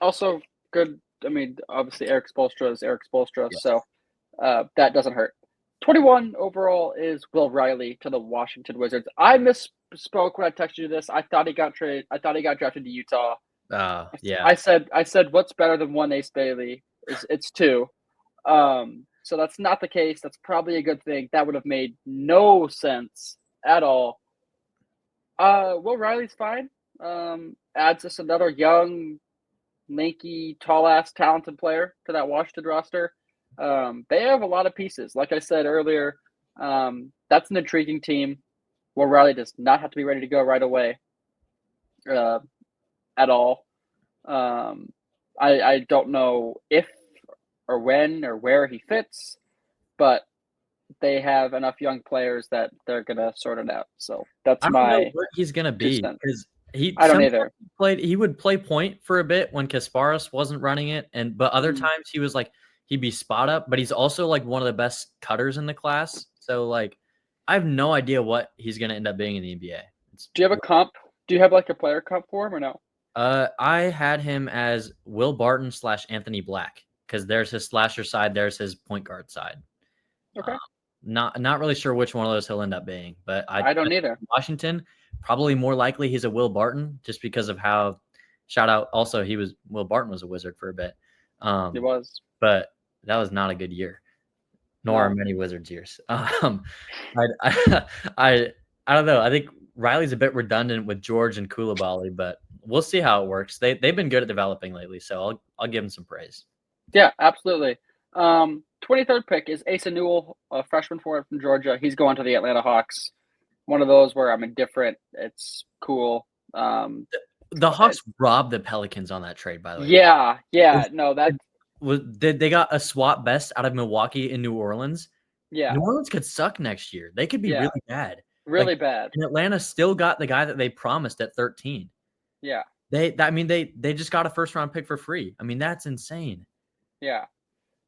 S1: Also good. I mean, obviously Eric Spoelstra is Eric Spoelstra, so that doesn't hurt. 21 overall is Will Riley to the Washington Wizards. I misspoke when I texted you this. I thought he got traded. I thought he got drafted to Utah.
S2: Yeah.
S1: I said what's better than one Ace Bailey? It's 2. So that's not the case. That's probably a good thing. That would have made no sense at all. Will Riley's fine. Adds us another young, lanky, tall-ass, talented player to that Washington roster. They have a lot of pieces. Like I said earlier, that's an intriguing team. Will Riley does not have to be ready to go right away at all. I don't know if or when or where he fits, but they have enough young players that they're gonna sort it out. So that's
S2: I don't know what he's gonna be, because
S1: I don't either.
S2: He would play point for a bit when Kasparas wasn't running it, but other times he was like he'd be spot up, but he's also like one of the best cutters in the class. So like I have no idea what he's gonna end up being in the NBA.
S1: Do you have a comp? Do you have like a player comp for him or no?
S2: I had him as Will Barton / Anthony Black, because there's his slasher side, there's his point guard side.
S1: Okay.
S2: Not really sure which one of those he'll end up being, but
S1: I don't either.
S2: Washington, probably more likely he's a Will Barton, just because of how. Shout out. Also, Will Barton was a Wizard for a bit.
S1: He was,
S2: but that was not a good year, nor are many Wizards years. I don't know. I think Riley's a bit redundant with George and Koulibaly, but we'll see how it works. They've been good at developing lately, so I'll give him some praise.
S1: Yeah, absolutely. 23rd pick is Asa Newell, a freshman forward from Georgia. He's going to the Atlanta Hawks. One of those where I'm indifferent. It's cool.
S2: The Hawks robbed the Pelicans on that trade, by the way.
S1: Yeah. No, that
S2: they got a swap best out of Milwaukee and New Orleans.
S1: Yeah,
S2: New Orleans could suck next year. They could be really bad.
S1: Really bad.
S2: And Atlanta still got the guy that they promised at 13.
S1: Yeah.
S2: They just got a first round pick for free. I mean, that's insane.
S1: Yeah.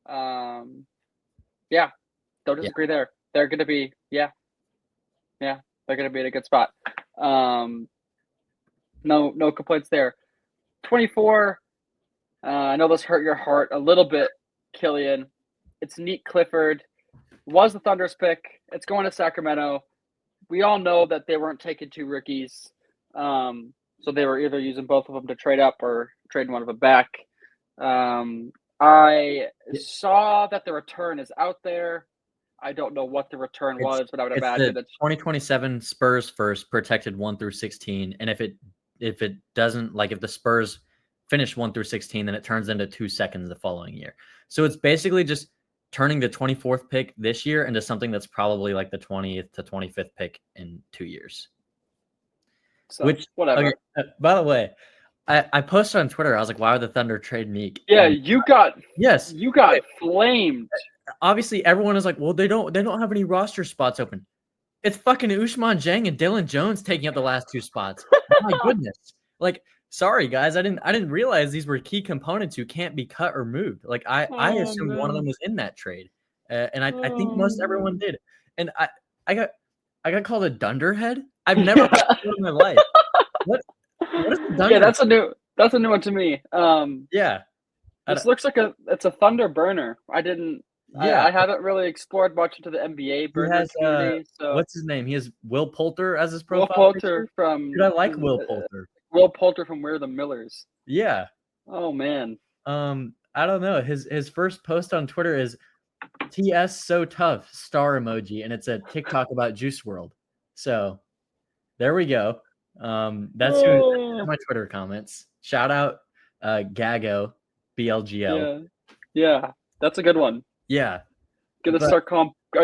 S1: Yeah. Don't disagree there. They're going to be, they're going to be in a good spot. No complaints there. 24. I know this hurt your heart a little bit, Killian. It's Neat Clifford. Was the Thunder's pick. It's going to Sacramento. We all know that they weren't taking 2 rookies. So they were either using both of them to trade up or trading one of them back. I saw that the return is out there. I don't know what the return was, but I would imagine
S2: it's 2027 Spurs first, protected 1 through 16. And if it doesn't, like if the Spurs finish 1 through 16, then it turns into 2 seconds the following year. So it's basically just turning the 24th pick this year into something that's probably like the 20th to 25th pick in 2 years.
S1: So, which whatever.
S2: Okay, by the way, I posted on Twitter. I was like, "Why would the Thunder trade Meek?"
S1: Yeah, you got flamed.
S2: Obviously, everyone is like, "Well, they don't have any roster spots open." It's fucking Ousmane Dieng and Dylan Jones taking up the last 2 spots. My goodness! Like, sorry guys, I didn't realize these were key components who can't be cut or moved. Like, I assumed one of them was in that trade, and I think most everyone did. And I got called a dunderhead. I've never heard that in my life. What is the dunder?
S1: Yeah, that's a new one to me.
S2: Yeah.
S1: This looks like it's a Thunder burner. I haven't really explored much into the NBA burner community. So
S2: what's his name? He has Will Poulter as his profile.
S1: Will Poulter from.
S2: Dude, I like Will Poulter.
S1: Will Poulter from We're the Millers.
S2: Yeah.
S1: Oh man.
S2: I don't know. His first post on Twitter is TS so tough star emoji, and it's a TikTok about Juice WRLD. So there we go. That's who my Twitter comments. Shout out Gago BLGL.
S1: Yeah, that's a good one.
S2: Yeah.
S1: Are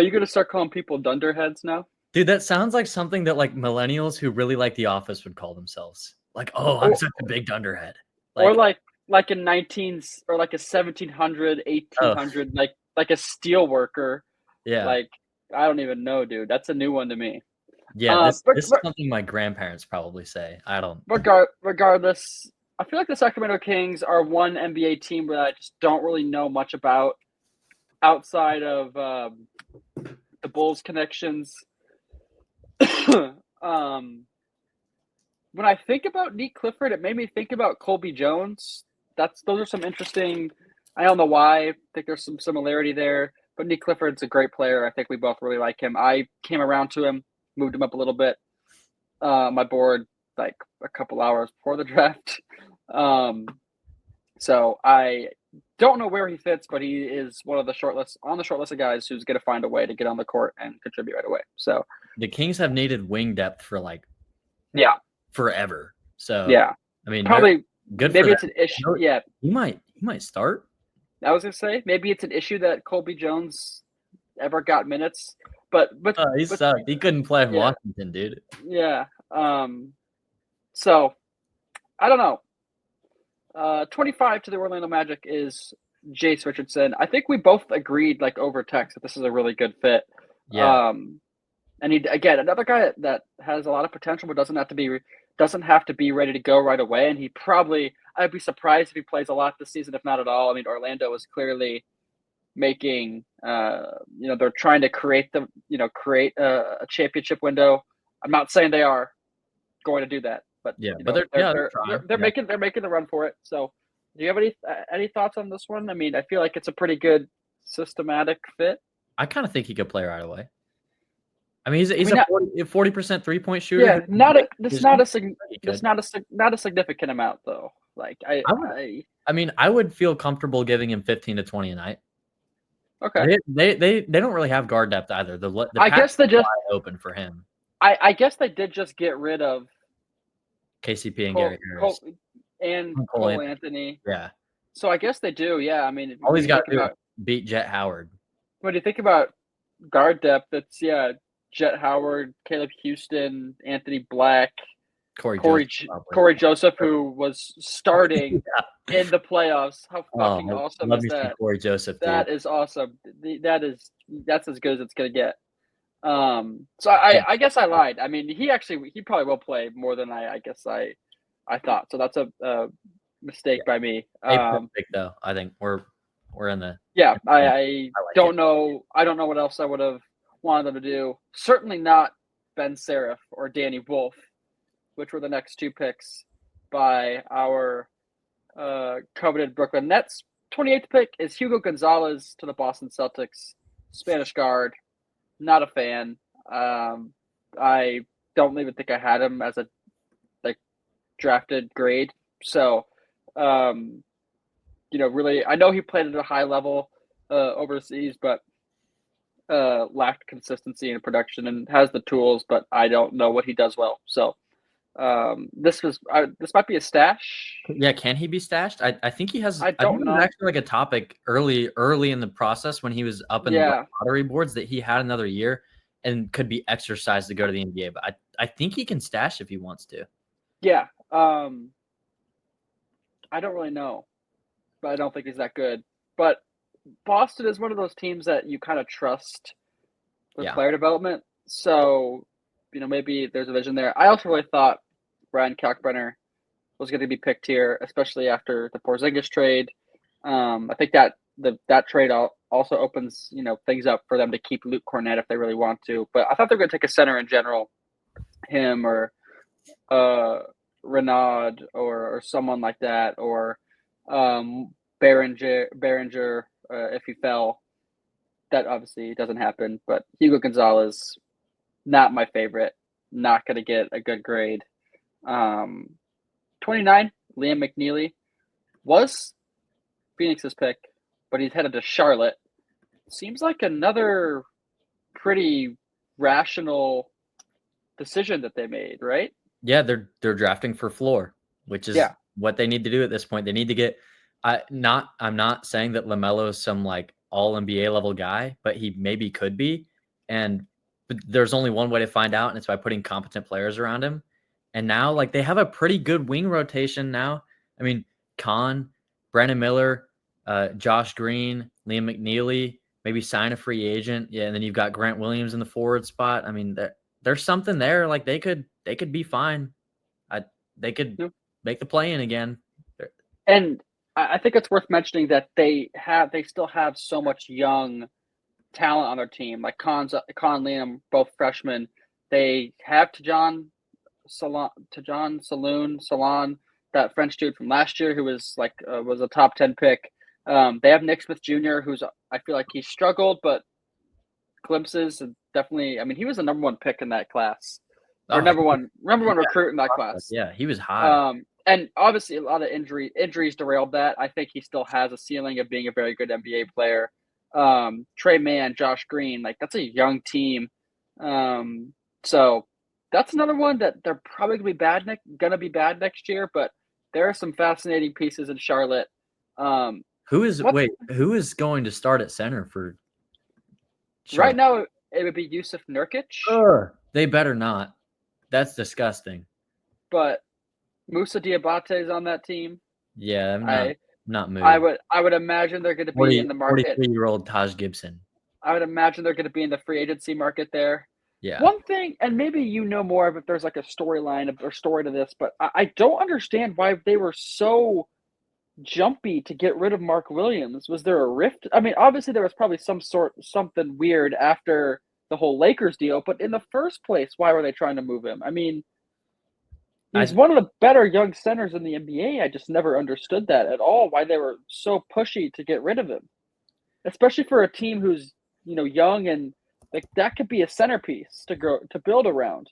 S1: you gonna start calling people dunderheads now?
S2: Dude, that sounds like something that like millennials who really like The Office would call themselves. Like, oh, I'm such a big dunderhead.
S1: Or like in 19s or like a 1700, 1800, like a steel worker.
S2: Yeah.
S1: Like, I don't even know, dude. That's a new one to me.
S2: Yeah, this is something my grandparents probably say. I don't.
S1: Regardless, I feel like the Sacramento Kings are one NBA team that I just don't really know much about outside of the Bulls connections. When I think about Neat Clifford, it made me think about Colby Jones. Those are some interesting. I don't know why. I think there's some similarity there. But Neat Clifford's a great player. I think we both really like him. I came around to him, moved him up a little bit. My board like a couple hours before the draft. So I don't know where he fits, but he is one of the short list of guys who's going to find a way to get on the court and contribute right away. So
S2: the Kings have needed wing depth for forever. So I mean,
S1: probably
S2: good.
S1: Maybe it's an issue. Yeah,
S2: he might start.
S1: I was gonna say maybe it's an issue that Colby Jones ever got minutes, but
S2: he sucked. He couldn't play in Washington, dude.
S1: Yeah. So I don't know. 25 to the Orlando Magic is Jace Richardson. I think we both agreed, like over text, that this is a really good fit.
S2: Yeah.
S1: And he again another guy that has a lot of potential, but doesn't have to be ready to go right away. And I'd be surprised if he plays a lot this season, if not at all. I mean, Orlando is clearly making, they're trying to create a championship window. I'm not saying they are going to do that, but they're making the run for it. So, do you have any thoughts on this one? I mean, I feel like it's a pretty good systematic fit.
S2: I kind of think he could play right away. I mean, he's a 40% 3-point shooter.
S1: Yeah, not a significant amount though. Like
S2: I mean, I would feel comfortable giving him 15 to 20 a night.
S1: Okay.
S2: They don't really have guard depth either. I guess they just open for him.
S1: I guess they did just get rid of
S2: KCP and Gary Harris
S1: and Cole Anthony.
S2: Yeah.
S1: So I guess they do. Yeah. I mean,
S2: all he's got to do is beat Jet Howard.
S1: When you think about guard depth, it's Jet Howard, Caleb Houston, Anthony Black, Corey Joseph, who was starting in the playoffs. How fucking awesome is that?
S2: Corey Joseph,
S1: that is awesome. That's as good as it's gonna get. So I guess I lied. I mean, he probably will play more than I guess I thought. So that's a
S2: Yeah.
S1: mistake by me.
S2: A pick though. I think we're in the.
S1: Yeah,
S2: I
S1: I
S2: like it.
S1: don't know. I don't know what else I would have wanted them to do. Certainly not Ben Seraph or Danny Wolf, which were the next two picks by our coveted Brooklyn Nets. 28th pick is Hugo Gonzalez to the Boston Celtics, Spanish guard. Not a fan. I don't even think I had him as a like drafted grade. So, um, really, I know he played at a high level overseas, but lacked consistency in production and has the tools, but I don't know what he does well. So, this might be a stash.
S2: Yeah, can he be stashed? I think he has.
S1: I
S2: I think
S1: don't
S2: it was
S1: know.
S2: actually like a topic early in the process when he was up in like
S1: Yeah,
S2: lottery boards that he had another year and could be exercised to go to the NBA. But I think he can stash if he wants to.
S1: yeah. I don't really know, but I don't think he's that good. But Boston is one of those teams that you kind of trust with
S2: Yeah,
S1: player development. So, maybe there's a vision there. I also really thought Brian Kalkbrenner was going to be picked here, especially after the Porzingis trade. I think that that trade also opens things up for them to keep Luke Cornett if they really want to. But I thought they were going to take a center in general, him or uh, Renaud or someone like that, or Behringer if he fell. That obviously doesn't happen. But Hugo Gonzalez, not my favorite. Not going to get a good grade. 29, Liam McNeely was Phoenix's pick, but he's headed to Charlotte. Seems like another pretty rational decision that they made, right?
S2: yeah, they're drafting for floor, which is
S1: Yeah.
S2: what they need to do at this point. They need to get. I'm not saying that LaMelo is some like all NBA level guy, but he maybe could be. And but there's only one way to find out, and it's by putting competent players around him. And now, like they have a pretty good wing rotation now. I mean, Khan, Brandon Miller, Josh Green, Liam McNeely, maybe sign a free agent. Yeah, and then you've got Grant Williams in the forward spot. I mean, there's something there. Like they could be fine. I they could make the play in again.
S1: And I think it's worth mentioning that they still have so much young talent on their team, like Con Liam, both freshmen. They have Salon, that French dude from last year who was was a top 10 pick. They have Nick Smith Jr., who's I feel like he struggled, but glimpses and definitely. I mean, he was the number one pick in that class, or
S2: Oh,
S1: number one recruit in that class.
S2: yeah, he was high.
S1: And obviously a lot of injuries derailed that. I think he still has a ceiling of being a very good NBA player. Trey Mann, Josh Green, like that's a young team. So that's another one that they're probably gonna be bad next year, but there are some fascinating pieces in Charlotte.
S2: Who is going to start at center for
S1: Right
S2: Charlotte?
S1: now it would be Yusuf Nurkic,
S2: They better not. That's disgusting.
S1: but Musa Diabate is on that team.
S2: Yeah, I'm
S1: I
S2: not moved.
S1: I would imagine they're going to be in the market.
S2: 43-year-old Taj Gibson.
S1: I would imagine they're going to be in the free agency market there.
S2: Yeah.
S1: One thing, and maybe more of if there's like a storyline or story to this, but I don't understand why they were so jumpy to get rid of Mark Williams. Was there a rift? I mean, obviously there was probably something weird after the whole Lakers deal, but in the first place, why were they trying to move him? I mean, he's one of the better young centers in the NBA. I just never understood that at all. Why they were so pushy to get rid of him, especially for a team who's young and like that could be a centerpiece to build around.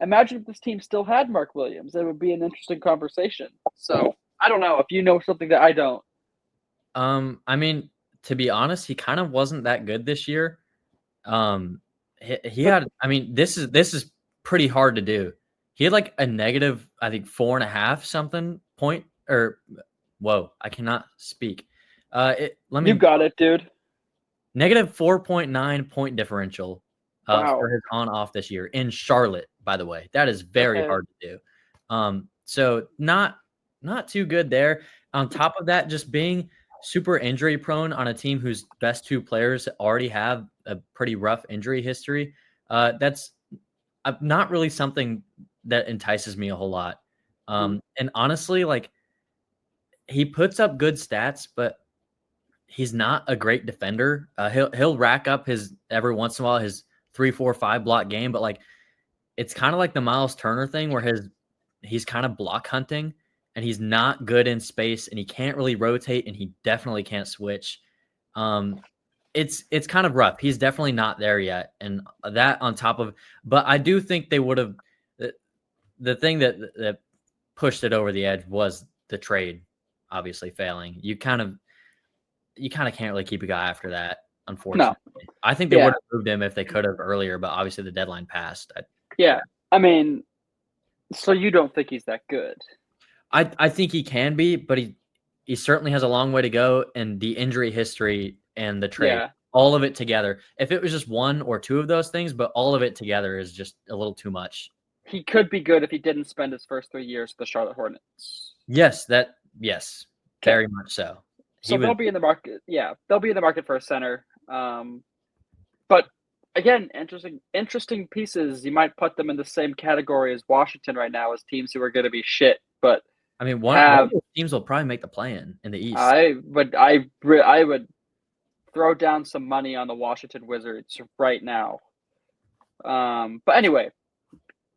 S1: Imagine if this team still had Mark Williams. It would be an interesting conversation. So I don't know if you know something that I don't.
S2: I mean, to be honest, he kind of wasn't that good this year. He had. I mean, this is pretty hard to do. He had like a negative, I think 4.5 something point or whoa, I cannot speak.
S1: You got it, dude.
S2: Negative 4.9 point differential
S1: Wow.
S2: for his on-off this year in Charlotte, by the way. That is very hard to do. So not too good there. On top of that, just being super injury prone on a team whose best two players already have a pretty rough injury history. That's not really something that entices me a whole lot. And honestly, like he puts up good stats, but he's not a great defender. He'll rack up his every once in a while his 3, 4, 5 block game, but like it's kind of like the Miles Turner thing where he's kind of block hunting and he's not good in space and he can't really rotate and he definitely can't switch. It's kind of rough. He's definitely not there yet, and that on top of, but I do think they would have. The thing that pushed it over the edge was the trade, obviously failing. You kind of can't really keep a guy after that, unfortunately.
S1: No.
S2: I think they would have moved him if they could have earlier, but obviously the deadline passed.
S1: I mean, so you don't think he's that good?
S2: I think he can be, but he certainly has a long way to go, and the injury history and the trade, all of it together. If it was just one or two of those things, but all of it together is just a little too much.
S1: He could be good if he didn't spend his first 3 years with the Charlotte Hornets.
S2: Yes, very much so.
S1: They'll be in the market. Yeah, they'll be in the market for a center. But again, interesting pieces. You might put them in the same category as Washington right now as teams who are going to be shit. But
S2: I mean, one of those teams will probably make the play-in the East.
S1: I would throw down some money on the Washington Wizards right now. But anyway,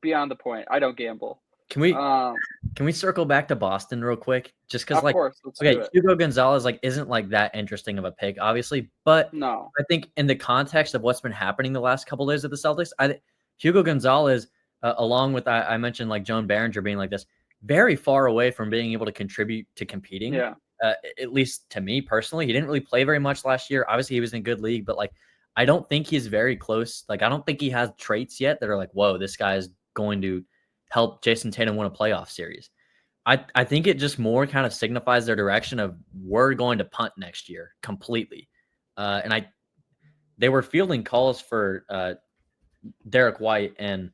S1: beyond the point, I don't gamble.
S2: Can we circle back to Boston real quick? Just because,
S1: like, course,
S2: Hugo Gonzalez isn't that interesting of a pick, obviously, but
S1: no,
S2: I think in the context of what's been happening the last couple of days of the Celtics, Hugo Gonzalez, along with I mentioned Joan Behringer being like this, very far away from being able to contribute to competing.
S1: Yeah.
S2: At least to me personally, he didn't really play very much last year. Obviously, he was in good league, but I don't think he's very close. I don't think he has traits yet that are whoa, this guy is going to help Jason Tatum win a playoff series. I think it just more kind of signifies their direction of we're going to punt next year completely. And they were fielding calls for Derek White and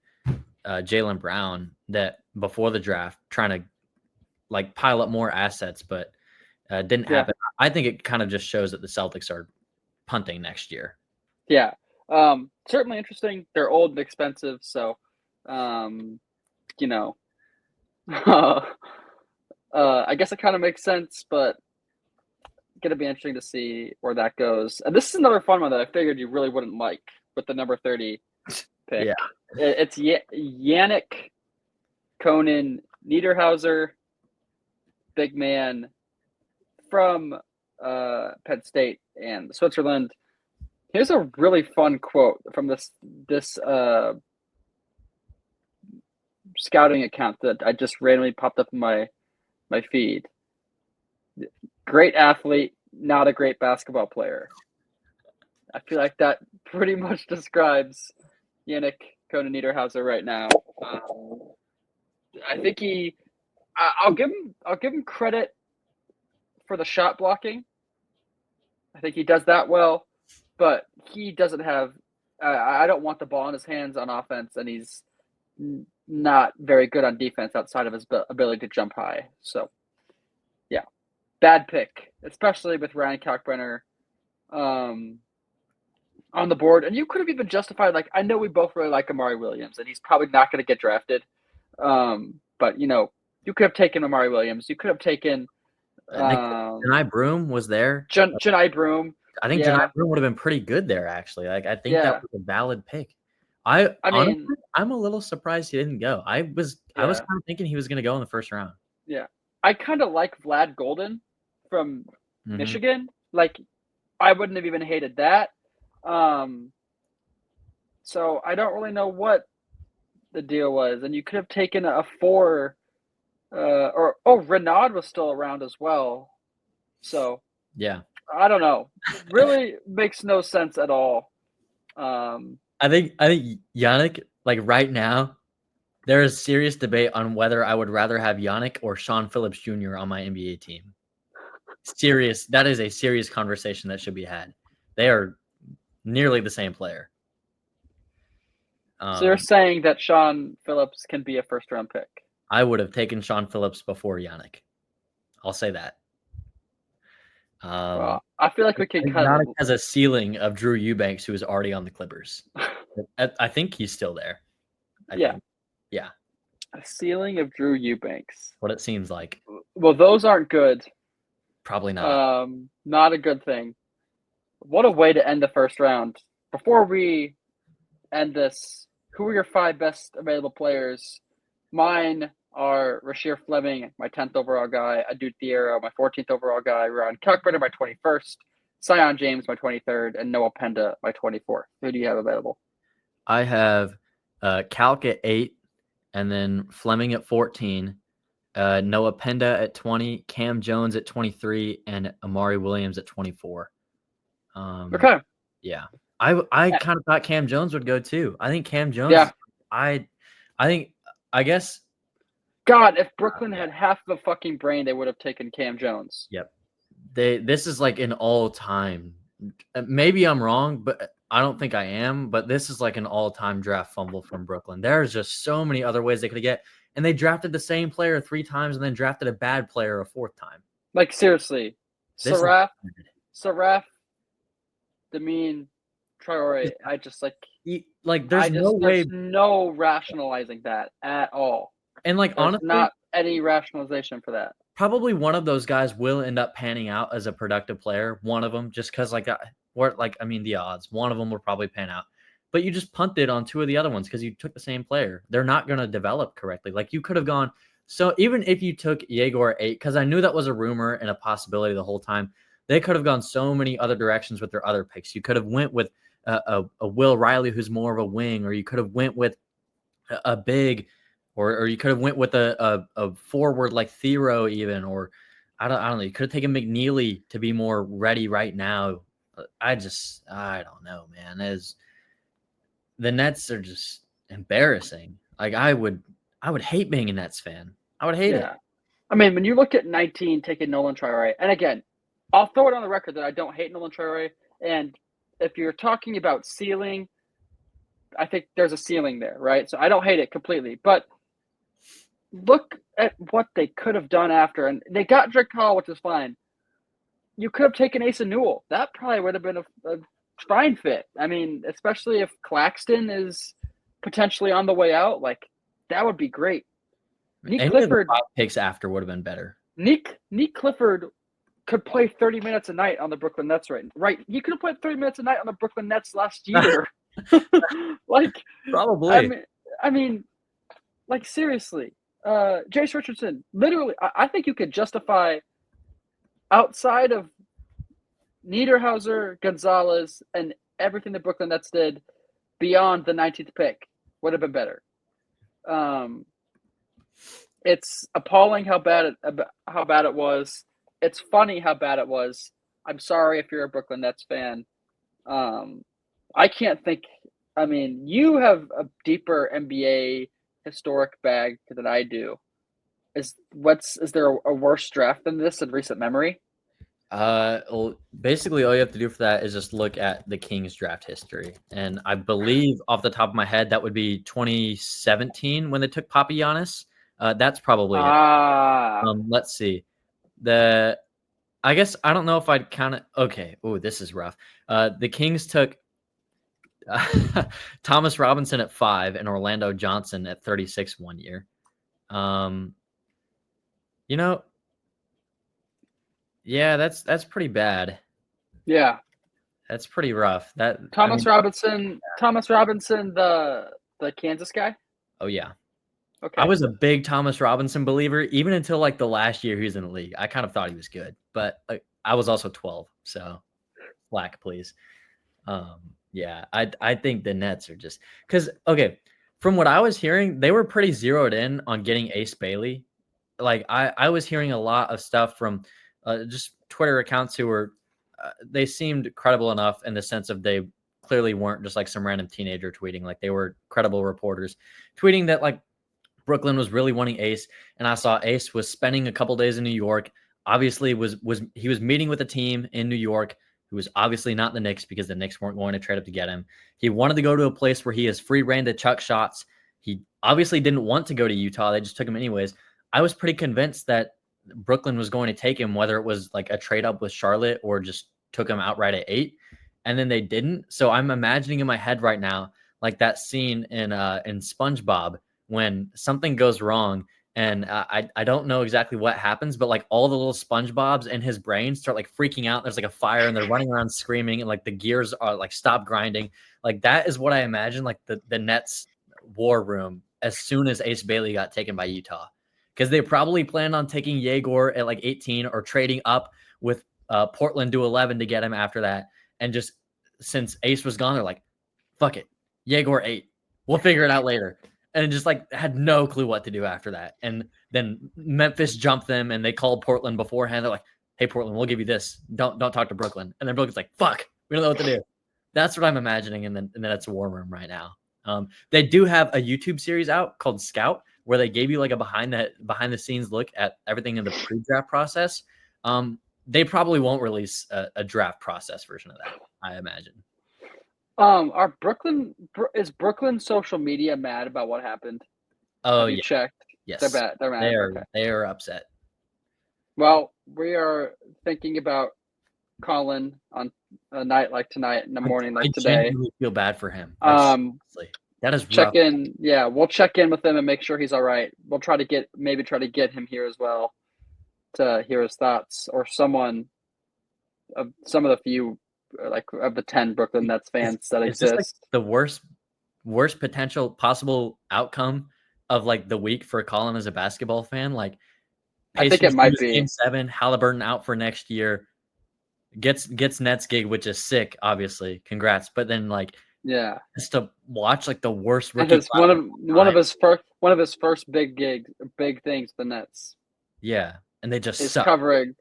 S2: Jaylen Brown that before the draft, trying to pile up more assets, but didn't happen. I think it kind of just shows that the Celtics are punting next year.
S1: Yeah. Certainly interesting. They're old and expensive, so I guess it kind of makes sense, but gonna be interesting to see where that goes. And this is another fun one that I figured you really wouldn't like with the number 30 pick.
S2: Yeah.
S1: It's Yannick Conan Niederhauser, big man from Penn State and Switzerland. Here's a really fun quote from this scouting account that I just randomly popped up in my feed. Great athlete, not a great basketball player. I feel like that pretty much describes Yannick Conan Niederhauser right now. I think I'll give him credit for the shot blocking. I think he does that well, but he doesn't have. I don't want the ball in his hands on offense, and he's not very good on defense outside of his ability to jump high. So, yeah, bad pick, especially with Ryan Kalkbrenner on the board. And you could have even justified, I know we both really like Amari Williams, and he's probably not going to get drafted. But, you could have taken Amari Williams. You could have taken
S2: Janai Broom was there.
S1: Janai Broom.
S2: I think Janai Broom would have been pretty good there, actually. I think that was a valid pick. Honestly, I'm a little surprised he didn't go. I was kind of thinking he was going to go in the first round.
S1: Yeah. I kind of like Vlad Golden from Michigan. I wouldn't have even hated that. So I don't really know what the deal was. And you could have taken a 4 Renaud was still around as well. So
S2: yeah,
S1: I don't know. Really makes no sense at all.
S2: I think Yannick, right now, there is serious debate on whether I would rather have Yannick or Sean Phillips Jr. on my NBA team. That is a serious conversation that should be had. They are nearly the same player.
S1: So you're saying that Sean Phillips can be a first-round pick?
S2: I would have taken Sean Phillips before Yannick. I'll say that.
S1: Well, I feel like we can
S2: Yannick has a ceiling of Drew Eubanks, who is already on the Clippers. I think he's still there. I
S1: Yeah.
S2: think. Yeah.
S1: A ceiling of Drew Eubanks.
S2: What it seems like.
S1: Well, those aren't good.
S2: Probably not.
S1: Not a good thing. What a way to end the first round. Before we end this, who are your 5 best available players? Mine are Rasheer Fleming, my 10th overall guy, Adu Thiero, my 14th overall guy, Ron Kalkbrenner, my 21st, Sion James, my 23rd, and Noah Penda, my 24th. Who do you have available?
S2: I have Calc at 8, and then Fleming at 14, Noah Penda at 20, Cam Jones at 23, and Amari Williams at 24.
S1: Okay.
S2: Yeah. I kind of thought Cam Jones would go too. I think Cam Jones.
S1: Yeah.
S2: I guess.
S1: God, if Brooklyn had half of a fucking brain, they would have taken Cam Jones.
S2: Yep. This is like an all-time. Maybe I'm wrong, but I don't think I am. But this is like an all-time draft fumble from Brooklyn. There's just so many other ways they could get, and they drafted the same player 3 times and then drafted a bad player a 4th time.
S1: Like seriously, Saraf, Demean, Traore. I just
S2: there's no way.
S1: There's no rationalizing that at all.
S2: And like
S1: there's
S2: honestly,
S1: not any rationalization for that.
S2: Probably one of those guys will end up panning out as a productive player. One of them, just because the odds. One of them will probably pan out. But you just punted on 2 of the other ones because you took the same player. They're not going to develop correctly. Like you could have gone. So even if you took Yegor at 8, because I knew that was a rumor and a possibility the whole time, they could have gone so many other directions with their other picks. You could have went with a Will Riley who's more of a wing, or you could have went with a big. Or you could have went with a forward like Thiero even, or I don't know. You could have taken McNeely to be more ready right now. I don't know, man. The Nets are just embarrassing. Like I would hate being a Nets fan. I would hate it.
S1: I mean, when you look at 19 taking Nolan Traore, and again, I'll throw it on the record that I don't hate Nolan Traore. And if you're talking about ceiling, I think there's a ceiling there, right? So I don't hate it completely, but look at what they could have done after, and they got Drake Hall, which is fine. You could have taken Asa Newell. That probably would have been a fine fit. I mean, especially if Claxton is potentially on the way out, like that would be great.
S2: Nick Clifford picks after would have been better.
S1: Nick Clifford could play 30 minutes a night on the Brooklyn Nets, right? He could have played 30 minutes a night on the Brooklyn Nets last year.
S2: Probably.
S1: I mean, like seriously. Jace Richardson, literally, I think you could justify outside of Niederhauser, Gonzalez, and everything the Brooklyn Nets did beyond the 19th pick would have been better. It's appalling how bad it was. It's funny how bad it was. I'm sorry if you're a Brooklyn Nets fan. I can't think. I mean, you have a deeper NBA historic bag than I do. Is there a worse draft than this in recent memory?
S2: Well, basically all you have to do for that is just look at the Kings draft history. And I believe off the top of my head, that would be 2017 when they took Papagiannis. That's probably it. Let's see. I guess I don't know if I'd count it. Okay. Oh, this is rough. The Kings took Thomas Robinson at 5 and Orlando Johnson at 36 one year. Yeah, that's pretty bad.
S1: Yeah.
S2: That's pretty rough.
S1: Thomas Robinson, the Kansas guy?
S2: Oh yeah.
S1: Okay.
S2: I was a big Thomas Robinson believer even until like the last year he was in the league. I kind of thought he was good, but I was also 12, so slack please. Yeah, I think the Nets are just because from what I was hearing, they were pretty zeroed in on getting Ace Bailey. Like I was hearing a lot of stuff from just Twitter accounts who were they seemed credible enough in the sense of they clearly weren't just like some random teenager tweeting. Like they were credible reporters tweeting that like Brooklyn was really wanting Ace, and I saw Ace was spending a couple days in New York. Obviously, he was meeting with a team in New York who was obviously not the Knicks because the Knicks weren't going to trade up to get him. He wanted to go to a place where he has free reign to chuck shots. He obviously didn't want to go to Utah. They just took him anyways. I was pretty convinced that Brooklyn was going to take him, whether it was like a trade up with Charlotte or just took him outright at 8, and then they didn't. So I'm imagining in my head right now, like that scene in SpongeBob when something goes wrong and I don't know exactly what happens, but like all the little SpongeBobs in his brain start like freaking out. There's like a fire and they're running around screaming and like the gears are like stop grinding. Like that is what I imagine like the Nets war room as soon as Ace Bailey got taken by Utah. Because they probably planned on taking Yegor at like 18 or trading up with Portland to 11 to get him after that. And just since Ace was gone, they're like, fuck it. Yegor 8. We'll figure it out later. And just like had no clue what to do after that. And then Memphis jumped them and they called Portland beforehand. They're like, hey, Portland, we'll give you this. Don't talk to Brooklyn. And then Brooklyn's like, fuck, we don't know what to do. That's what I'm imagining. And then it's a war room right now. They do have a YouTube series out called Scout, where they gave you like a behind the scenes look at everything in the pre-draft process. They probably won't release a draft process version of that, I imagine.
S1: Is Brooklyn social media mad about what happened?
S2: Oh,
S1: have you checked?
S2: Yes.
S1: They're mad.
S2: They are upset.
S1: Well, we are thinking about Colin on a night like tonight, in the morning like today. I
S2: genuinely feel bad for him. Honestly. That is
S1: check
S2: rough.
S1: in. Yeah, we'll check in with him and make sure he's all right. We'll try to get him here as well to hear his thoughts, or some of the few like of the 10 Brooklyn Nets fans that exist.
S2: Like the worst potential possible outcome of like the week for Colin as a basketball fan. Like
S1: I think it might be
S2: Game 7, Halliburton out for next year, gets Nets gig, which is sick, obviously. Congrats. But then like just to watch like the worst rookie
S1: one of his first big things, the Nets.
S2: Yeah, and they just
S1: suck. Covering.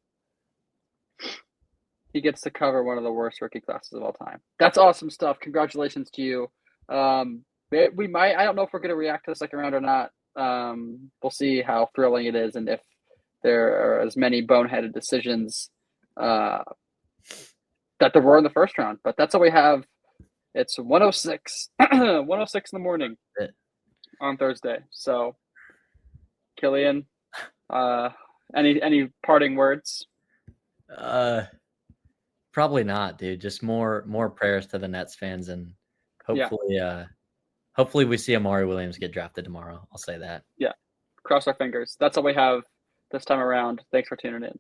S1: He gets to cover one of the worst rookie classes of all time. That's awesome stuff. Congratulations to you. We might. I don't know if we're going to react to the second round or not. We'll see how thrilling it is, and if there are as many boneheaded decisions that there were in the first round. But that's all we have. It's 1:06, 1:06 in the morning on Thursday. So, Killian, any parting words?
S2: Probably not, dude. Just more prayers to the Nets fans, and hopefully we see Amari Williams get drafted tomorrow. I'll say that.
S1: Yeah, cross our fingers. That's all we have this time around. Thanks for tuning in.